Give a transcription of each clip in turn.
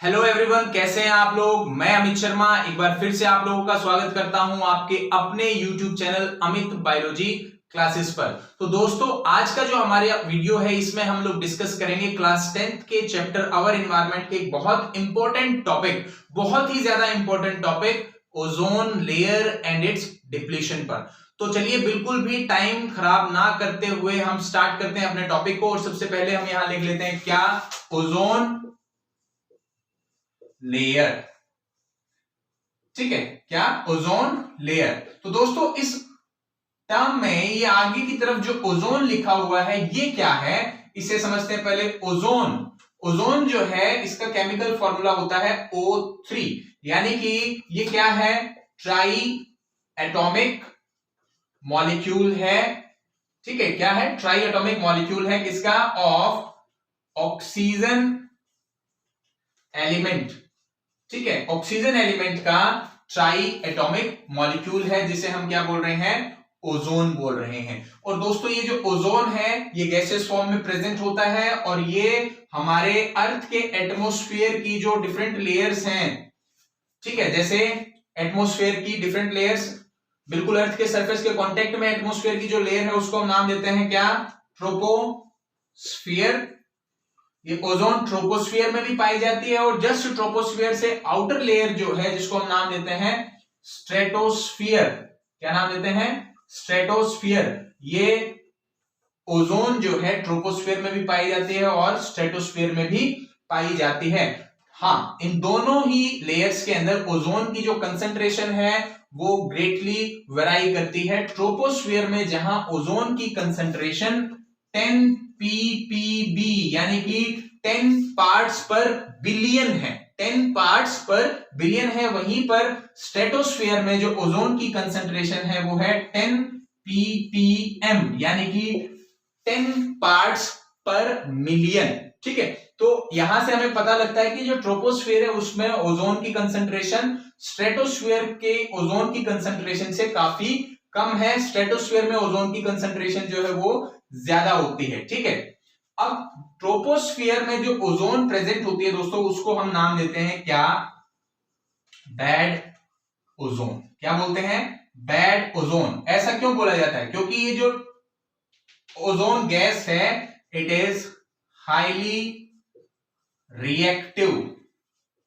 Hello everyone, कैसे हैं आप लोग। मैं अमित शर्मा एक बार फिर से आप लोगों का स्वागत करता हूं आपके अपने YouTube channel Amit biology classes पर। तो दोस्तों, आज का जो हमारे वीडियो है इसमें हम लोग डिस्कस करेंगे क्लास 10th के चैप्टर आवर एनवायरनमेंट के एक बहुत इंपॉर्टेंट टॉपिक, बहुत ही ज्यादा important topic, ozone layer and it's depletion पर। तो चलिए बिल्कुल भी टाइम खराब ना करते हुए हम स्टार्ट करते हैं अपने टॉपिक को। और सबसे पहले हम यहां लिख लेते हैं क्या, ओजोन लेयर। ठीक है, क्या, ओजोन लेयर। तो दोस्तों, इस टर्म में ये आगे की तरफ जो ओजोन लिखा हुआ है ये क्या है, इसे समझते हैं पहले। ओजोन, ओजोन जो है इसका केमिकल फॉर्मूला होता है O3, यानी कि ये क्या है, ट्राई एटॉमिक मॉलिक्यूल है। ठीक है, क्या है, ट्राई एटॉमिक मॉलिक्यूल है किसका, ऑफ ऑक्सीजन एलिमेंट। ठीक है, ऑक्सीजन एलिमेंट का ट्राई एटॉमिक मॉलिक्यूल है जिसे हम क्या बोल रहे हैं, ओजोन बोल रहे हैं। और दोस्तों, ये जो ओजोन है ये गैसेस फॉर्म में प्रेजेंट होता है और ये हमारे अर्थ के एटमॉस्फेयर की जो डिफरेंट लेयर्स हैं, ठीक है, जैसे एटमॉस्फेयर की डिफरेंट लेयर्स, बिल्कुल अर्थ के सरफेस के कांटेक्ट में एटमॉस्फेयर की जो लेयर है उसको हम नाम देते हैं क्या, ट्रोपोस्फियर। ये ओजोन ट्रोपोस्फियर में भी पाई जाती है और जस्ट ट्रोपोस्फियर से आउटर लेयर जो है जिसको हम नाम देते हैं स्ट्रेटोस्फियर। क्या नाम देते हैं, स्ट्रेटोस्फियर। ये ओजोन जो है ट्रोपोस्फियर में भी पाई जाती है और स्ट्रेटोस्फियर में भी पाई जाती है। हाँ, इन दोनों ही लेयर्स के अंदर ओजोन की जो कंसंट्रेशन है वो ग्रेटली वेराई करती है। ट्रोपोस्फियर में जहां ओजोन की कंसंट्रेशन 10 ppb यानी कि 10 पार्ट्स पर बिलियन है, 10 पार्ट्स पर बिलियन है, वहीं पर स्ट्रेटोस्फियर में जो ओजोन की कंसंट्रेशन है वो है 10 ppm यानी कि 10 पार्ट्स पर मिलियन। ठीक है, तो यहां से हमें पता लगता है कि जो ट्रोपोस्फियर है उसमें ओजोन की कंसंट्रेशन स्ट्रेटोस्फियर के ओजोन की कंसंट्रेशन से काफी कम है। स्ट्रेटोस्फियर में ओजोन की कंसंट्रेशन जो है वो ज्यादा होती है। ठीक है, अब ट्रोपोस्फियर में जो ओजोन प्रेजेंट होती है दोस्तों उसको हम नाम देते हैं क्या, बैड ओजोन। क्या बोलते हैं, बैड ओजोन। ऐसा क्यों बोला जाता है, क्योंकि ये जो ओजोन गैस है it is highly reactive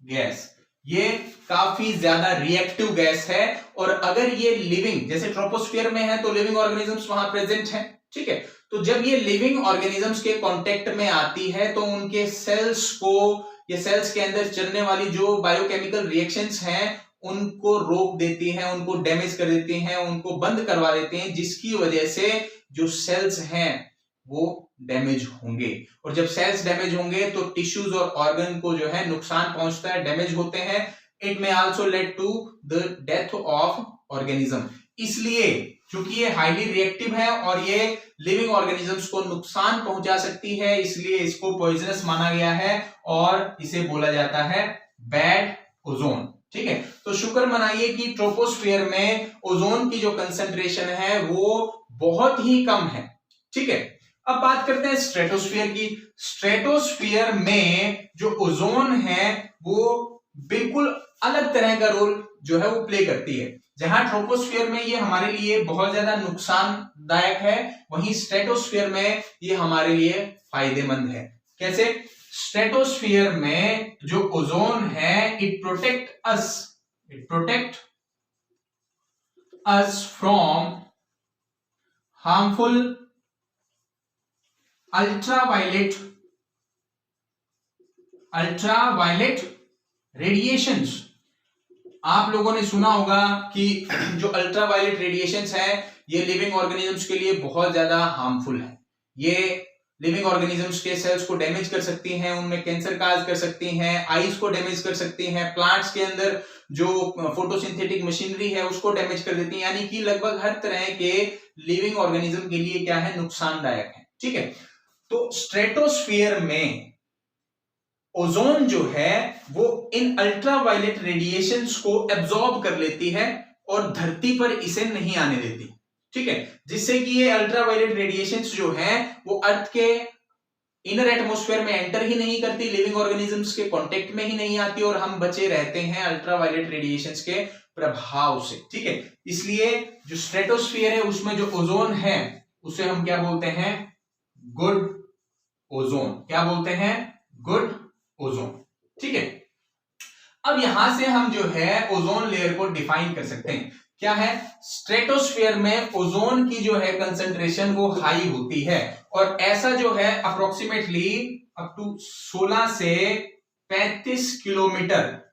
gas, ये काफी ज्यादा रिएक्टिव गैस है। और अगर ये लिविंग, जैसे ट्रोपोस्फियर में है तो लिविंग ऑर्गेनिजम्स वहां प्रेजेंट है। ठीक है, तो जब ये लिविंग ऑर्गेनिजम्स के कांटेक्ट में आती है तो उनके सेल्स को, ये सेल्स के अंदर चलने वाली जो बायोकेमिकल रिएक्शंस हैं उनको रोक देती हैं, उनको डैमेज कर देती हैं, उनको बंद करवा देते हैं, जिसकी वजह से जो सेल्स हैं वो डैमेज होंगे। और जब सेल्स डैमेज होंगे तो टिश्यूज और ऑर्गन को जो है नुकसान पहुंचता है, डैमेज होते हैं। It may also lead to the death of organism. इसलिए क्योंकि ये हाईली रिएक्टिव है और ये लिविंग ऑर्गेनिजम्स को नुकसान पहुंचा सकती है, इसलिए इसको पॉइजनस माना गया है और इसे बोला जाता है बैड ओजोन। ठीक है, तो शुक्र मनाइए कि ट्रोपोस्फियर में ओजोन की जो कंसंट्रेशन है वो बहुत ही कम है। ठीक है, अब बात करते हैं स्ट्रेटोस्फियर की। स्ट्रेटोस्फियर में जो ओजोन है वो बिल्कुल अलग तरह का रोल जो है वो प्ले करती है। जहां ट्रोपोस्फियर में ये हमारे लिए बहुत ज्यादा नुकसानदायक है, वहीं स्ट्रेटोस्फियर में ये हमारे लिए फायदेमंद है। कैसे, स्ट्रेटोस्फियर में जो ओजोन है it protect us from harmful ultraviolet radiations. आप लोगों ने सुना होगा कि जो अल्ट्रावायलेट रेडिएशंस है ये लिविंग ऑर्गेनिजम्स के लिए बहुत ज्यादा हार्मफुल है। ये लिविंग ऑर्गेनिजम्स के सेल्स को डैमेज कर सकती हैं, उनमें कैंसर काज कर सकती हैं, आईज को डैमेज कर सकती हैं, प्लांट्स के अंदर जो फोटोसिंथेटिक मशीनरी है उसको डैमेज कर देती हैं, यानी कि लगभग हर तरह के लिविंग ऑर्गेनिज्म के लिए क्या है, नुकसानदायक है। ठीक है, तो स्ट्रेटोस्फियर में ओजोन जो है वो इन अल्ट्रावायलेट रेडिएशंस को एब्जॉर्ब कर लेती है और धरती पर इसे नहीं आने देती। ठीक है, जिससे कि ये अल्ट्रावायलेट रेडिएशंस जो हैं वो अर्थ के इनर एटमॉस्फेयर में एंटर ही नहीं करती, लिविंग ऑर्गेनिजम्स के कांटेक्ट में ही नहीं आती और हम बचे रहते हैं अल्ट्रावायलेट रेडिएशंस के प्रभाव से। ठीक है, इसलिए जो स्ट्रेटोस्फीयर है उसमें जो ओजोन है उसे हम क्या बोलते हैं, गुड ओजोन। क्या बोलते हैं, गुड ओजोन। ठीक है, अब यहां से हम जो है ओजोन लेयर को डिफाइन कर सकते हैं। क्या है, स्ट्रेटोस्फीयर में ओजोन की जो है कंसंट्रेशन वो हाई होती है और ऐसा जो है अप्रोक्सीमेटली अप टू 16 से 35 किलोमीटर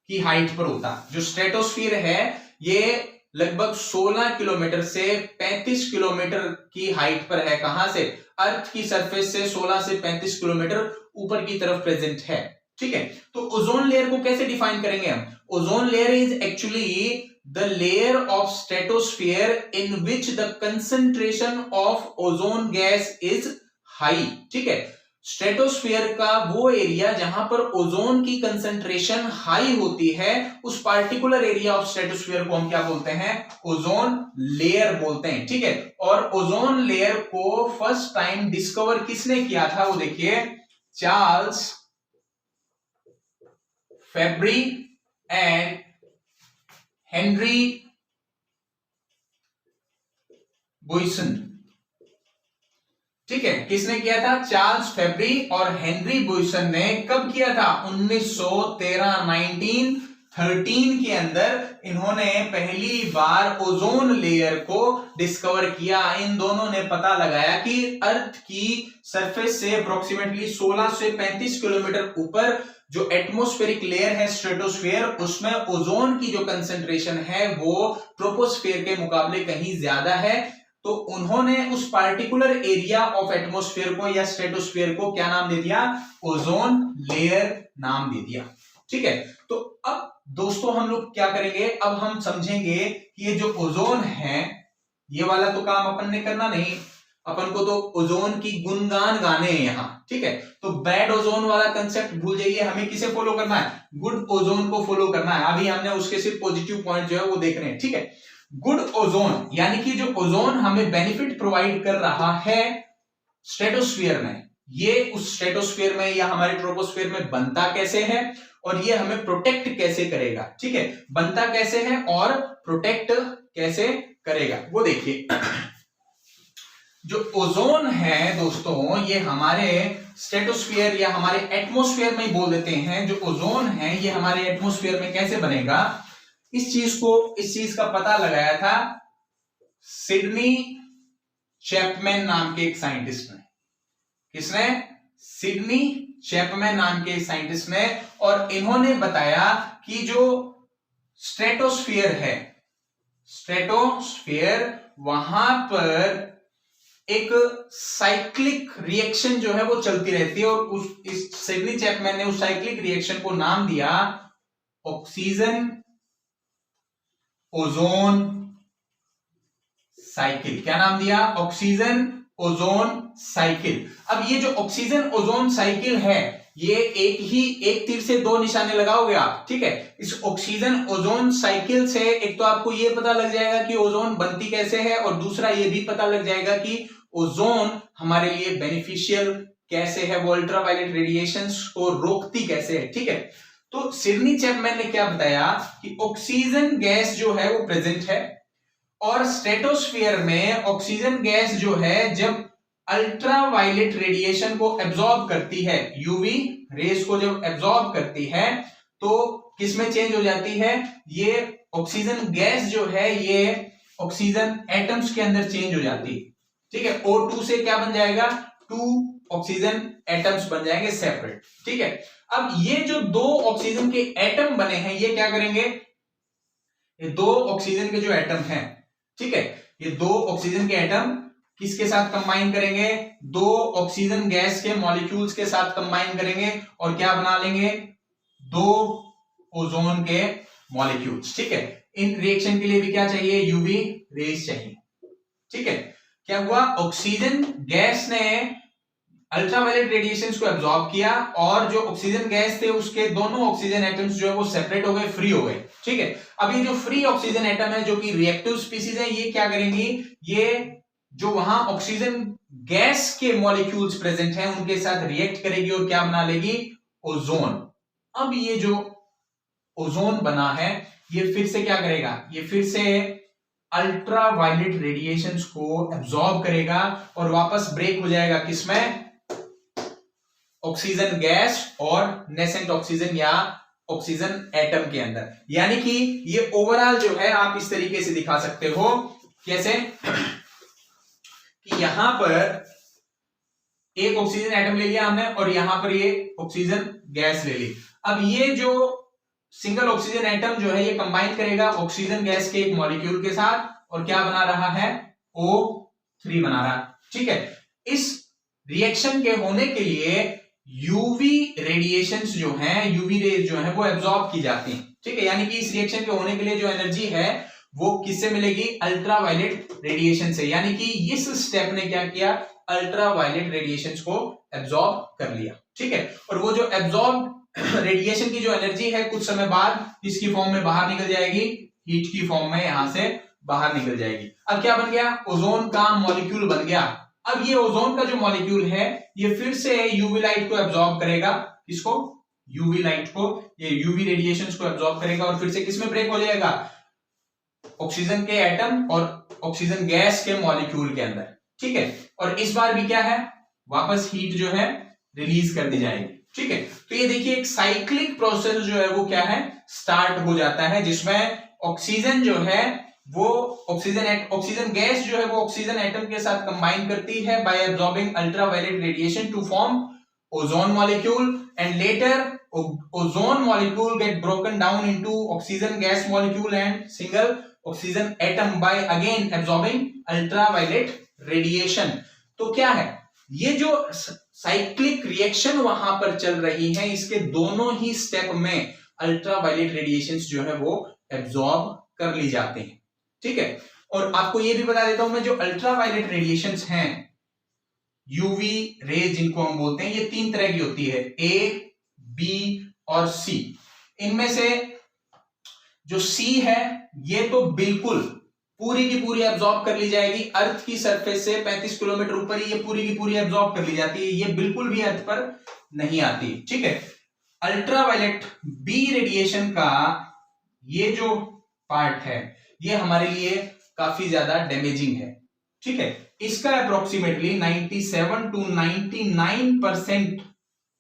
की हाइट पर होता है। जो स्ट्रेटोस्फीयर है ये लगभग 16 किलोमीटर से 35 किलोमीटर की हाइट पर है। कहां से, अर्थ की सरफेस से 16 से 35 किलोमीटर ऊपर की तरफ प्रेजेंट है। ठीक है, तो ओजोन लेयर को कैसे डिफाइन करेंगे हम, ozone layer is actually the layer of stratosphere in which the concentration of ozone gas is high. ठीक है, स्ट्रेटोस्फीयर का वो एरिया जहां पर ओजोन की कंसंट्रेशन हाई होती है, उस पार्टिकुलर एरिया ऑफ स्ट्रेटोस्फीयर को हम क्या बोलते हैं, ओजोन लेयर बोलते हैं। ठीक है, और ओजोन लेयर को फर्स्ट टाइम डिस्कवर किसने किया था, वो देखिए, चार्ल्स फेब्री एंड हेनरी बुइसन। ठीक है, किसने किया था, चार्ल्स फेब्री और हेनरी बुइसन ने कब किया था, 1913 के अंदर इन्होंने पहली बार ओजोन लेयर को डिस्कवर किया। इन दोनों ने पता लगाया कि अर्थ की सरफेस से अप्रोक्सीमेटली 16 से 35 किलोमीटर ऊपर जो एटमॉस्फेरिक लेयर है स्ट्रेटोस्फीयर, उसमें ओजोन की जो कंसंट्रेशन है वो ट्रोपोस्फीयर के मुकाबले कहीं ज्यादा है। तो उन्होंने उस पार्टिकुलर एरिया ऑफ एटमॉस्फेयर को या स्ट्रेटोस्फीयर को क्या नाम दे दिया, ओजोन लेयर नाम दे दिया। ठीक है, तो अब दोस्तों हम लोग क्या करेंगे, अब हम समझेंगे कि ये जो ओजोन है, ये वाला तो काम अपन ने करना नहीं, अपन को तो ओजोन की गुणगान गाने हैं यहाँ। ठीक है, तो बैड ओजोन वाला कंसेप्ट भूल जाइए, हमें किसे फॉलो करना है, गुड ओजोन को फॉलो करना है। अभी हमने उसके सिर्फ पॉजिटिव पॉइंट जो है वो देख रहे हैं। ठीक है, गुड ओजोन यानी कि जो ओजोन हमें बेनिफिट प्रोवाइड कर रहा है स्ट्रेटोस्फीयर में, ये उस स्ट्रेटोस्फीयर में या हमारे ट्रोपोस्फीयर में बनता कैसे है और ये हमें प्रोटेक्ट कैसे करेगा। ठीक है, बनता कैसे है और प्रोटेक्ट कैसे करेगा वो देखिए। जो ओजोन है दोस्तों, ये हमारे स्ट्रेटोस्फीयर या हमारे एटमॉस्फेयर में ही बोल देते हैं। जो ओजोन है ये हमारे एटमॉस्फेयर में कैसे बनेगा, इस चीज का पता लगाया था सिडनी चैपमैन नाम के एक साइंटिस्ट ने। किसने, सिडनी चैपमैन नाम के साइंटिस्ट ने। और इन्होंने बताया कि जो स्ट्रेटोस्फीयर है, स्ट्रेटोस्फीयर वहां पर एक साइक्लिक रिएक्शन जो है वो चलती रहती है और इस सिडनी चैपमैन ने उस साइक्लिक रिएक्शन को नाम दिया ऑक्सीजन ओजोन साइकिल। क्या नाम दिया, ऑक्सीजन ओजोन साइकिल। अब ये जो ऑक्सीजन ओजोन साइकिल है, ये एक तीर से दो निशाने लगाओगे आप। ठीक है, इस ऑक्सीजन ओजोन साइकिल से एक तो आपको ये पता लग जाएगा कि ओजोन बनती कैसे है और दूसरा ये भी पता लग जाएगा कि ओजोन हमारे लिए बेनिफिशियल कैसे है, वो अल्ट्रावायलेट रेडिएशंस को रोकती कैसे है। ठीक है, तो सिडनी चैपमैन ने क्या बताया कि ऑक्सीजन गैस जो है वो प्रेजेंट है और स्ट्रेटोस्फीयर में ऑक्सीजन गैस जो है जब अल्ट्रावायलेट रेडिएशन को एब्जॉर्ब करती है, यूवी रेस को जब एब्जॉर्ब करती है तो किसमें चेंज हो जाती है, ये ऑक्सीजन गैस जो है ये ऑक्सीजन एटम्स के अंदर चेंज हो जाती है। ठीक है, O2 से क्या बन जाएगा, 2 ऑक्सीजन एटम्स बन जाएंगे सेपरेट। ठीक है, अब ये जो दो ऑक्सीजन के एटम बने हैं ये क्या करेंगे, ये दो ऑक्सीजन के जो एटम हैं, ठीक है, ये दो ऑक्सीजन के एटम किसके साथ कंबाइन करेंगे, दो ऑक्सीजन गैस के मॉलिक्यूल्स के साथ कंबाइन करेंगे और क्या बना लेंगे, दो ओजोन के मॉलिक्यूल्स। ठीक है, इन रिएक्शन के लिए भी क्या चाहिए, यूवी रेज चाहिए। ठीक है, क्या हुआ, ऑक्सीजन गैस ने अल्ट्रावायलेट रेडिएशंस को एब्जॉर्ब किया और जो ऑक्सीजन गैस थे उसके दोनों ऑक्सीजन एटम्स जो है वो सेपरेट हो गए, फ्री हो गए। ठीक है, अब ये जो फ्री ऑक्सीजन एटम है जो कि रिएक्टिव स्पीसीज है, ये क्या करेंगी, ये जो वहां ऑक्सीजन गैस के मॉलिक्यूल्स प्रेजेंट हैं उनके साथ रिएक्ट करेगी और क्या बना लेगी, ओजोन। अब ये जो ओजोन बना है ये फिर से क्या करेगा, ये फिर से अल्ट्रावायलेट रेडिएशंस को एब्जॉर्ब करेगा और वापस ब्रेक हो जाएगा किसमें, ऑक्सीजन गैस और नेसेंट ऑक्सीजन या ऑक्सीजन एटम के अंदर। यानी कि ये ओवरऑल जो है आप इस तरीके से दिखा सकते हो, कैसे कि यहां पर एक ऑक्सीजन एटम ले लिया हमने और यहां पर ये ऑक्सीजन गैस ले ली। अब ये जो सिंगल ऑक्सीजन एटम जो है ये कंबाइन करेगा ऑक्सीजन गैस के एक मॉलिक्यूल के साथ और क्या बना रहा है, O3 बना रहा है। ठीक है, इस रिएक्शन के होने के लिए यूवी रेडिएशंस जो हैं, यूवी रेज जो है वो एब्जॉर्ब की जाती हैं। ठीक है, यानी कि इस रिएक्शन के होने के लिए जो एनर्जी है वो किससे मिलेगी, अल्ट्रावायलेट रेडिएशन से। यानी कि इस स्टेप ने क्या किया, अल्ट्रावायलेट रेडिएशंस को एब्जॉर्ब कर लिया। ठीक है, और वो जो एब्जॉर्ब रेडिएशन की जो एनर्जी है कुछ समय बाद इसकी फॉर्म में बाहर निकल जाएगी, हीट की फॉर्म में यहां से बाहर निकल जाएगी। अब क्या बन गया, ओजोन का मॉलिक्यूल बन गया। अब ये ओजोन का जो मॉलिक्यूल है ये फिर से यूवी लाइट को एब्जॉर्ब करेगा, किसको, यूवी लाइट को, ये यूवी रेडिएशंस को एब्जॉर्ब करेगा और फिर से किसमें ब्रेक हो जाएगा, ऑक्सीजन के एटम और ऑक्सीजन गैस के मॉलिक्यूल के अंदर। ठीक है, और इस बार भी क्या है, वापस हीट जो है रिलीज कर दी जाएगी। ठीक है, तो ये देखिए एक साइक्लिक प्रोसेस जो है वो क्या है, स्टार्ट हो जाता है, जिसमें ऑक्सीजन जो है वो ऑक्सीजन गैस जो है वो ऑक्सीजन एटम के साथ कंबाइन करती है by absorbing ultraviolet radiation to form ozone molecule and later ozone molecule get broken down into oxygen gas molecule and single oxygen atom by again absorbing ultraviolet radiation. तो क्या है, ये जो cyclic reaction वहां पर चल रही है इसके दोनों ही स्टेप में अल्ट्रावायलेट रेडिएशंस जो है वो एब्जॉर्ब कर ली जाते हैं। ठीक है, और आपको ये भी बता देता हूं मैं, जो अल्ट्रावायलेट रेडिएशंस हैं, यूवी रेज जिनको हम बोलते हैं, ये 3 तरह की होती है, ए, बी और सी। इनमें से जो सी है ये तो बिल्कुल पूरी की पूरी एब्जॉर्ब कर ली जाएगी, अर्थ की सरफेस से 35 किलोमीटर ऊपर ही ये पूरी की पूरी एब्जॉर्ब कर ली जाती है, ये बिल्कुल भी अर्थ पर नहीं आती। ठीक है, अल्ट्रावायलेट बी रेडिएशन का ये जो पार्ट है ये हमारे लिए काफी ज्यादा डैमेजिंग है। ठीक है, इसका अप्रोक्सीमेटली 97 to 99%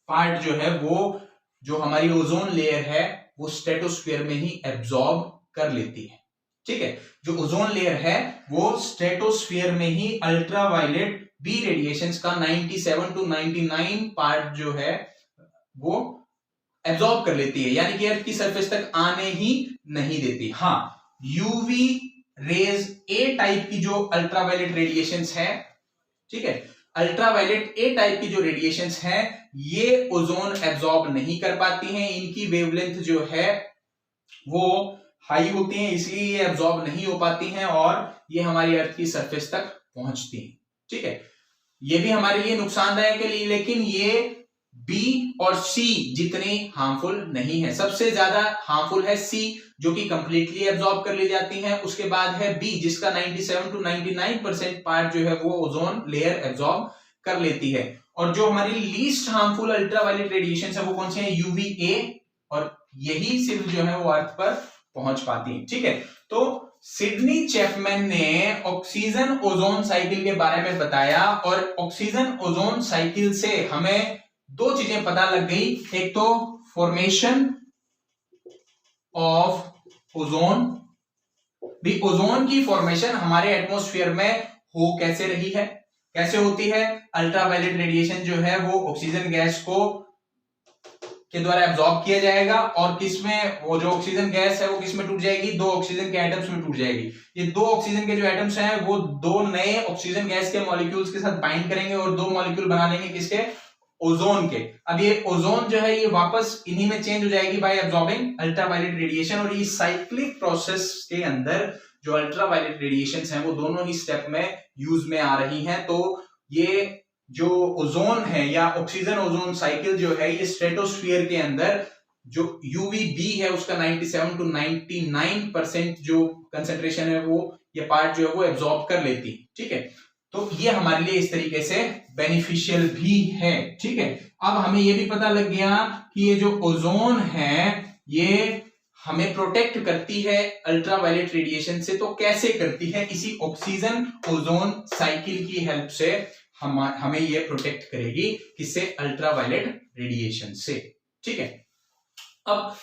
पार्ट जो है वो जो हमारी ओजोन लेयर है वो स्ट्रेटोस्फीयर में ही एब्जॉर्ब कर लेती है। ठीक है, जो ओजोन लेयर है वो स्ट्रेटोस्फीयर में ही अल्ट्रावायलेट बी रेडिएशंस का 97 to 99 पार्ट जो है वो एब्जॉर्ब कर लेती है, यानी कि अर्थ की सरफेस तक आने ही नहीं देती। हाँ, यूवी रेज ए टाइप की जो अल्ट्रावायलेट रेडिएशंस है, ठीक है, अल्ट्रावायलेट ए टाइप की जो रेडिएशंस हैं ये ओजोन एब्जॉर्ब नहीं कर पाती हैं, इनकी वेवलेंथ जो है वो हाई होती है, इसलिए ये एब्जॉर्ब नहीं हो पाती हैं और ये हमारी अर्थ की सरफेस तक पहुंचती हैं। ठीक है, ये भी हमारे लिए नुकसानदायक है, लेकिन ये बी और सी जितनी हार्मफुल नहीं है। सबसे ज्यादा हार्मफुल है सी जो कि कंप्लीटली एब्जॉर्ब कर ली जाती है, उसके बाद है बी जिसका 97 to 99% पार्ट जो है वो ओजोन लेयर एब्जॉर्ब कर लेती है। और जो हमारी लीस्ट हार्मफुल अल्ट्रावायलेट रेडिएशन है वो कौन से हैं, यूवीए, और यही सिर्फ जो है वो अर्थ पर पहुंच पाती है। ठीक है, तो सिडनी चैपमैन ने ऑक्सीजन ओजोन साइकिल के बारे में बताया और ऑक्सीजन ओजोन साइकिल से हमें 2 चीजें पता लग गई, एक तो फॉर्मेशन ऑफ ओजोन, भी ओजोन की फॉर्मेशन हमारे एटमॉस्फेयर में हो कैसे रही है, कैसे होती है, अल्ट्रावायलेट रेडिएशन जो है वो ऑक्सीजन गैस को के द्वारा एब्जॉर्ब किया जाएगा और किसमें, वो जो ऑक्सीजन गैस है वो किसमें टूट जाएगी, 2 ऑक्सीजन के एटम्स में टूट जाएगी। ये 2 ऑक्सीजन के जो एटम्स हैं वो 2 नए ऑक्सीजन गैस के मॉलिक्यूल्स के साथ बाइंड करेंगे और 2 मॉलिक्यूल बना लेंगे किसके, ओजोन के। अब ये ओजोन जो है ये वापस इन्हीं में चेंज हो जाएगी बाय एब्जॉर्बिंग अल्ट्रावायलेट रेडिएशन, और ये साइक्लिक प्रोसेस के अंदर जो अल्ट्रावायलेट रेडिएशंस हैं वो दोनों ही स्टेप में यूज में आ रही हैं। तो ये जो ओजोन है या ऑक्सीजन ओजोन साइकिल जो है ये स्ट्रेटोस्फीयर के अंदर जो यूवीबी है उसका 97 to 99% जो कंसेंट्रेशन है वो ये पार्ट जो है वो एब्जॉर्ब कर लेती है। ठीक है, तो ये हमारे लिए इस तरीके से बेनिफिशियल भी है। ठीक है, अब हमें ये भी पता लग गया कि ये जो ओजोन है ये हमें प्रोटेक्ट करती है अल्ट्रावायलेट रेडिएशन से। तो कैसे करती है? इसी ऑक्सीजन ओजोन साइकिल की हेल्प से हमें ये प्रोटेक्ट करेगी, किससे? अल्ट्रावायलेट रेडिएशन से। ठीक है, अब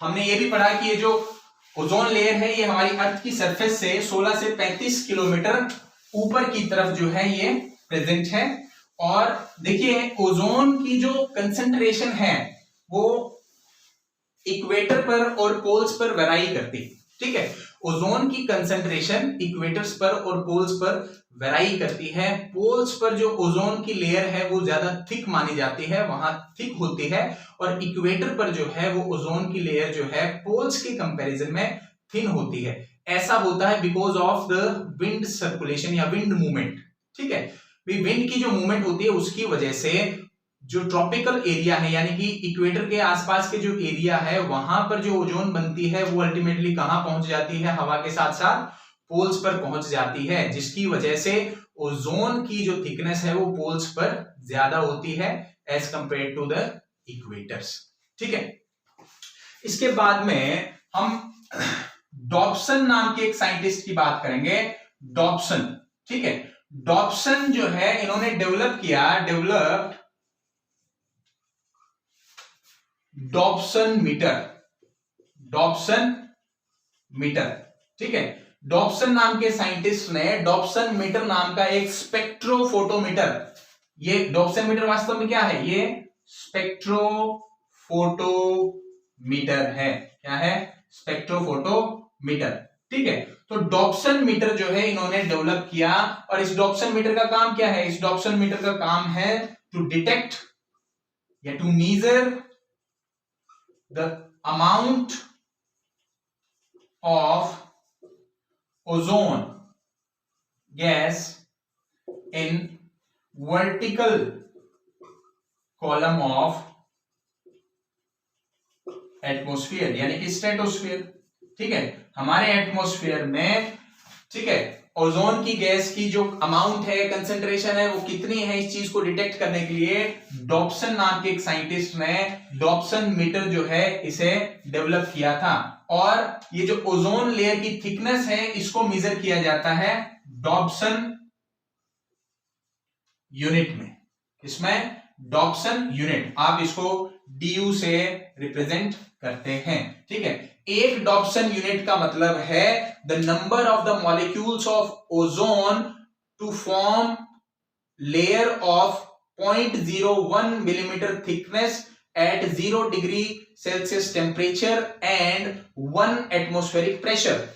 हमने ये भी पढ़ा कि ये जो ओजोन लेयर है ये हमारी अर्थ की सरफेस से 16 से 35 किलोमीटर ऊपर की तरफ जो है ये प्रेजेंट है। और देखिए ओजोन की जो कंसंट्रेशन है वो इक्वेटर पर और पोल्स पर वेराई करती है। ठीक है, ओजोन की कंसंट्रेशन इक्वेटर्स पर और पोल्स पर वेराई करती है। पोल्स पर जो ओजोन की लेयर है वो ज्यादा थिक मानी जाती है, वहां थिक होती है, और इक्वेटर पर जो है वो ओजोन की लेयर जो है पोल्स के कंपैरिजन में थिन होती है। ऐसा होता है because of the wind circulation या विंड मूवमेंट। ठीक है, विंड की जो मूवमेंट होती है उसकी वजह से जो ट्रॉपिकल एरिया है यानी कि इक्वेटर के आसपास के जो एरिया है वहां पर जो ओजोन बनती है वो अल्टीमेटली कहां पहुंच जाती है? हवा के साथ साथ पोल्स पर पहुंच जाती है, जिसकी वजह से ओजोन की जो थिकनेस है वो पोल्स पर ज्यादा होती है as compare to the equators. ठीक है, इसके बाद में हम डॉब्सन नाम के एक साइंटिस्ट की बात करेंगे। डॉब्सन, ठीक है, डॉब्सन जो है इन्होंने डेवलप्ड डॉब्सन मीटर। ठीक है, डॉब्सन नाम के साइंटिस्ट ने डॉब्सन मीटर नाम का एक स्पेक्ट्रोफोटोमीटर, ये डॉब्सन मीटर वास्तव में क्या है? ये स्पेक्ट्रोफोटोमीटर है। क्या है? स्पेक्ट्रोफोटोमीटर। ठीक है, तो डॉब्सन मीटर जो है इन्होंने डेवलप किया, और इस डॉब्सन मीटर का काम क्या है? इस डॉब्सन मीटर का काम है टू डिटेक्ट या to measure the amount of ozone gas in vertical column of atmosphere यानी कि स्ट्रेटोस्फीयर। ठीक है, हमारे एटमॉस्फेयर में, ठीक है, ओजोन की गैस की जो अमाउंट है, कंसेंट्रेशन है, वो कितनी है, इस चीज को डिटेक्ट करने के लिए डॉब्सन नाम के एक साइंटिस्ट ने डॉब्सन मीटर जो है इसे डेवलप किया था। और ये जो ओजोन लेयर की थिकनेस है इसको मेजर किया जाता है डॉब्सन यूनिट में। इसमें डॉब्सन यूनिट, आप इसको DU से रिप्रेजेंट करते हैं। ठीक है, एक डॉब्सन यूनिट का मतलब है the number of the molecules of ozone to form layer of 0.01 millimetre thickness at 0 degree Celsius temperature and 1 atmospheric pressure.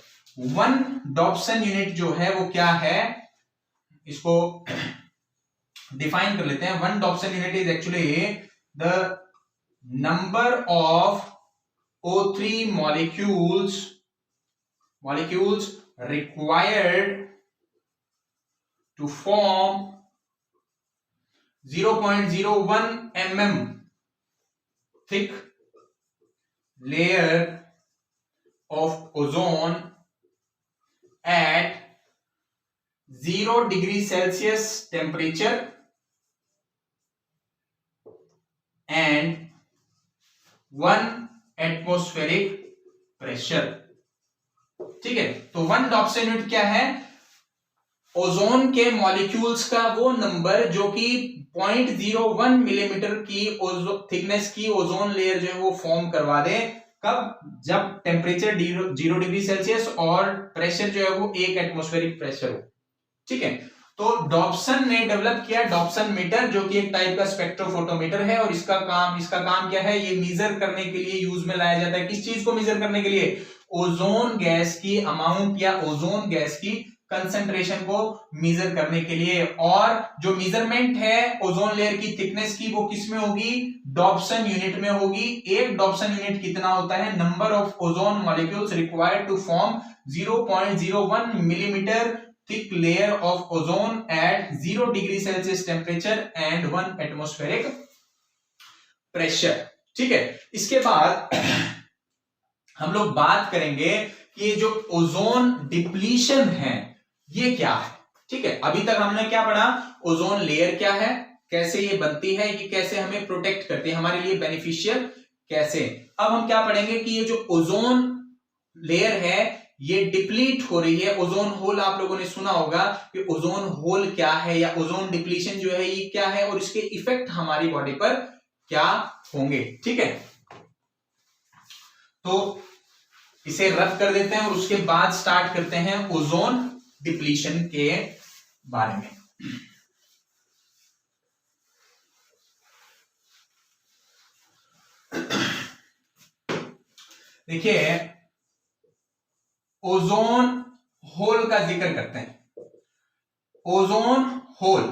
1 Dobson unit जो है वो क्या है, इसको डिफाइन कर लेते हैं। 1 Dobson unit is actually the number of O3 molecules required to form 0.01 mm thick layer of ozone at 0 degree Celsius temperature and 1 atmospheric pressure. ठीक है, तो 1 डॉब्सन यूनिट क्या है? ओजोन के मॉलिक्यूल्स का वो नंबर जो कि 0.01 मिलीमीटर की थिकनेस की ओजोन लेयर जो है वो फॉर्म करवा दे। कब? जब टेम्परेचर 0 डिग्री सेल्सियस और प्रेशर जो है वो 1 एटमॉस्फेरिक प्रेशर हो। ठीक है, तो डॉब्सन ने डेवलप किया डॉब्सन मीटर, जो कि एक टाइप का स्पेक्ट्रोफोटोमीटर है, और इसका काम क्या है? ये मेजर करने के लिए यूज में लाया जाता है। किस चीज को मेजर करने के लिए? ओजोन गैस की अमाउंट या ओजोन गैस की कंसंट्रेशन को मेजर करने के लिए। और जो मेजरमेंट है ओजोन लेयर की थिकनेस की वो किस में होगी? डॉब्सन यूनिट में होगी। एक डॉब्सन यूनिट कितना होता है? Number of ozone molecules required to form 0.01 millimetre thick layer of ozone at 0 degree Celsius temperature and 1 atmospheric pressure। ठीक है, इसके बाद हम लोग बात करेंगे कि ये जो ओजोन डिप्लीशन है ये क्या है। ठीक है, अभी तक हमने क्या पढ़ा, ओजोन लेयर क्या है, कैसे ये बनती है, ये कैसे हमें प्रोटेक्ट करती है, हमारे लिए बेनिफिशियल कैसे। अब हम क्या पढ़ेंगे कि ये जो ओजोन लेयर है ये डिप्लीट हो रही है। ओजोन होल आप लोगों ने सुना होगा कि ओजोन होल क्या है या ओजोन डिप्लीशन जो है ये क्या है और इसके इफेक्ट हमारी बॉडी पर क्या होंगे। ठीक है, तो इसे रद्द कर देते हैं और उसके बाद स्टार्ट करते हैं ओजोन डिप्लीशन के बारे में। देखिए, ओजोन होल का जिक्र करते हैं। ओजोन होल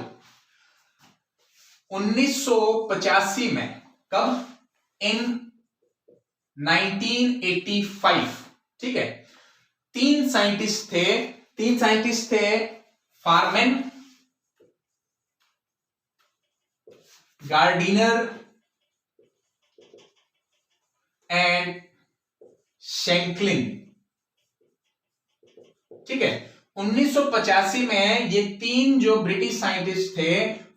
1985 में, कब, इन 1985, ठीक है, तीन साइंटिस्ट थे फारमैन, गार्डिनर एंड शेंकलिन। ठीक है, 1985 में ये तीन जो ब्रिटिश साइंटिस्ट थे,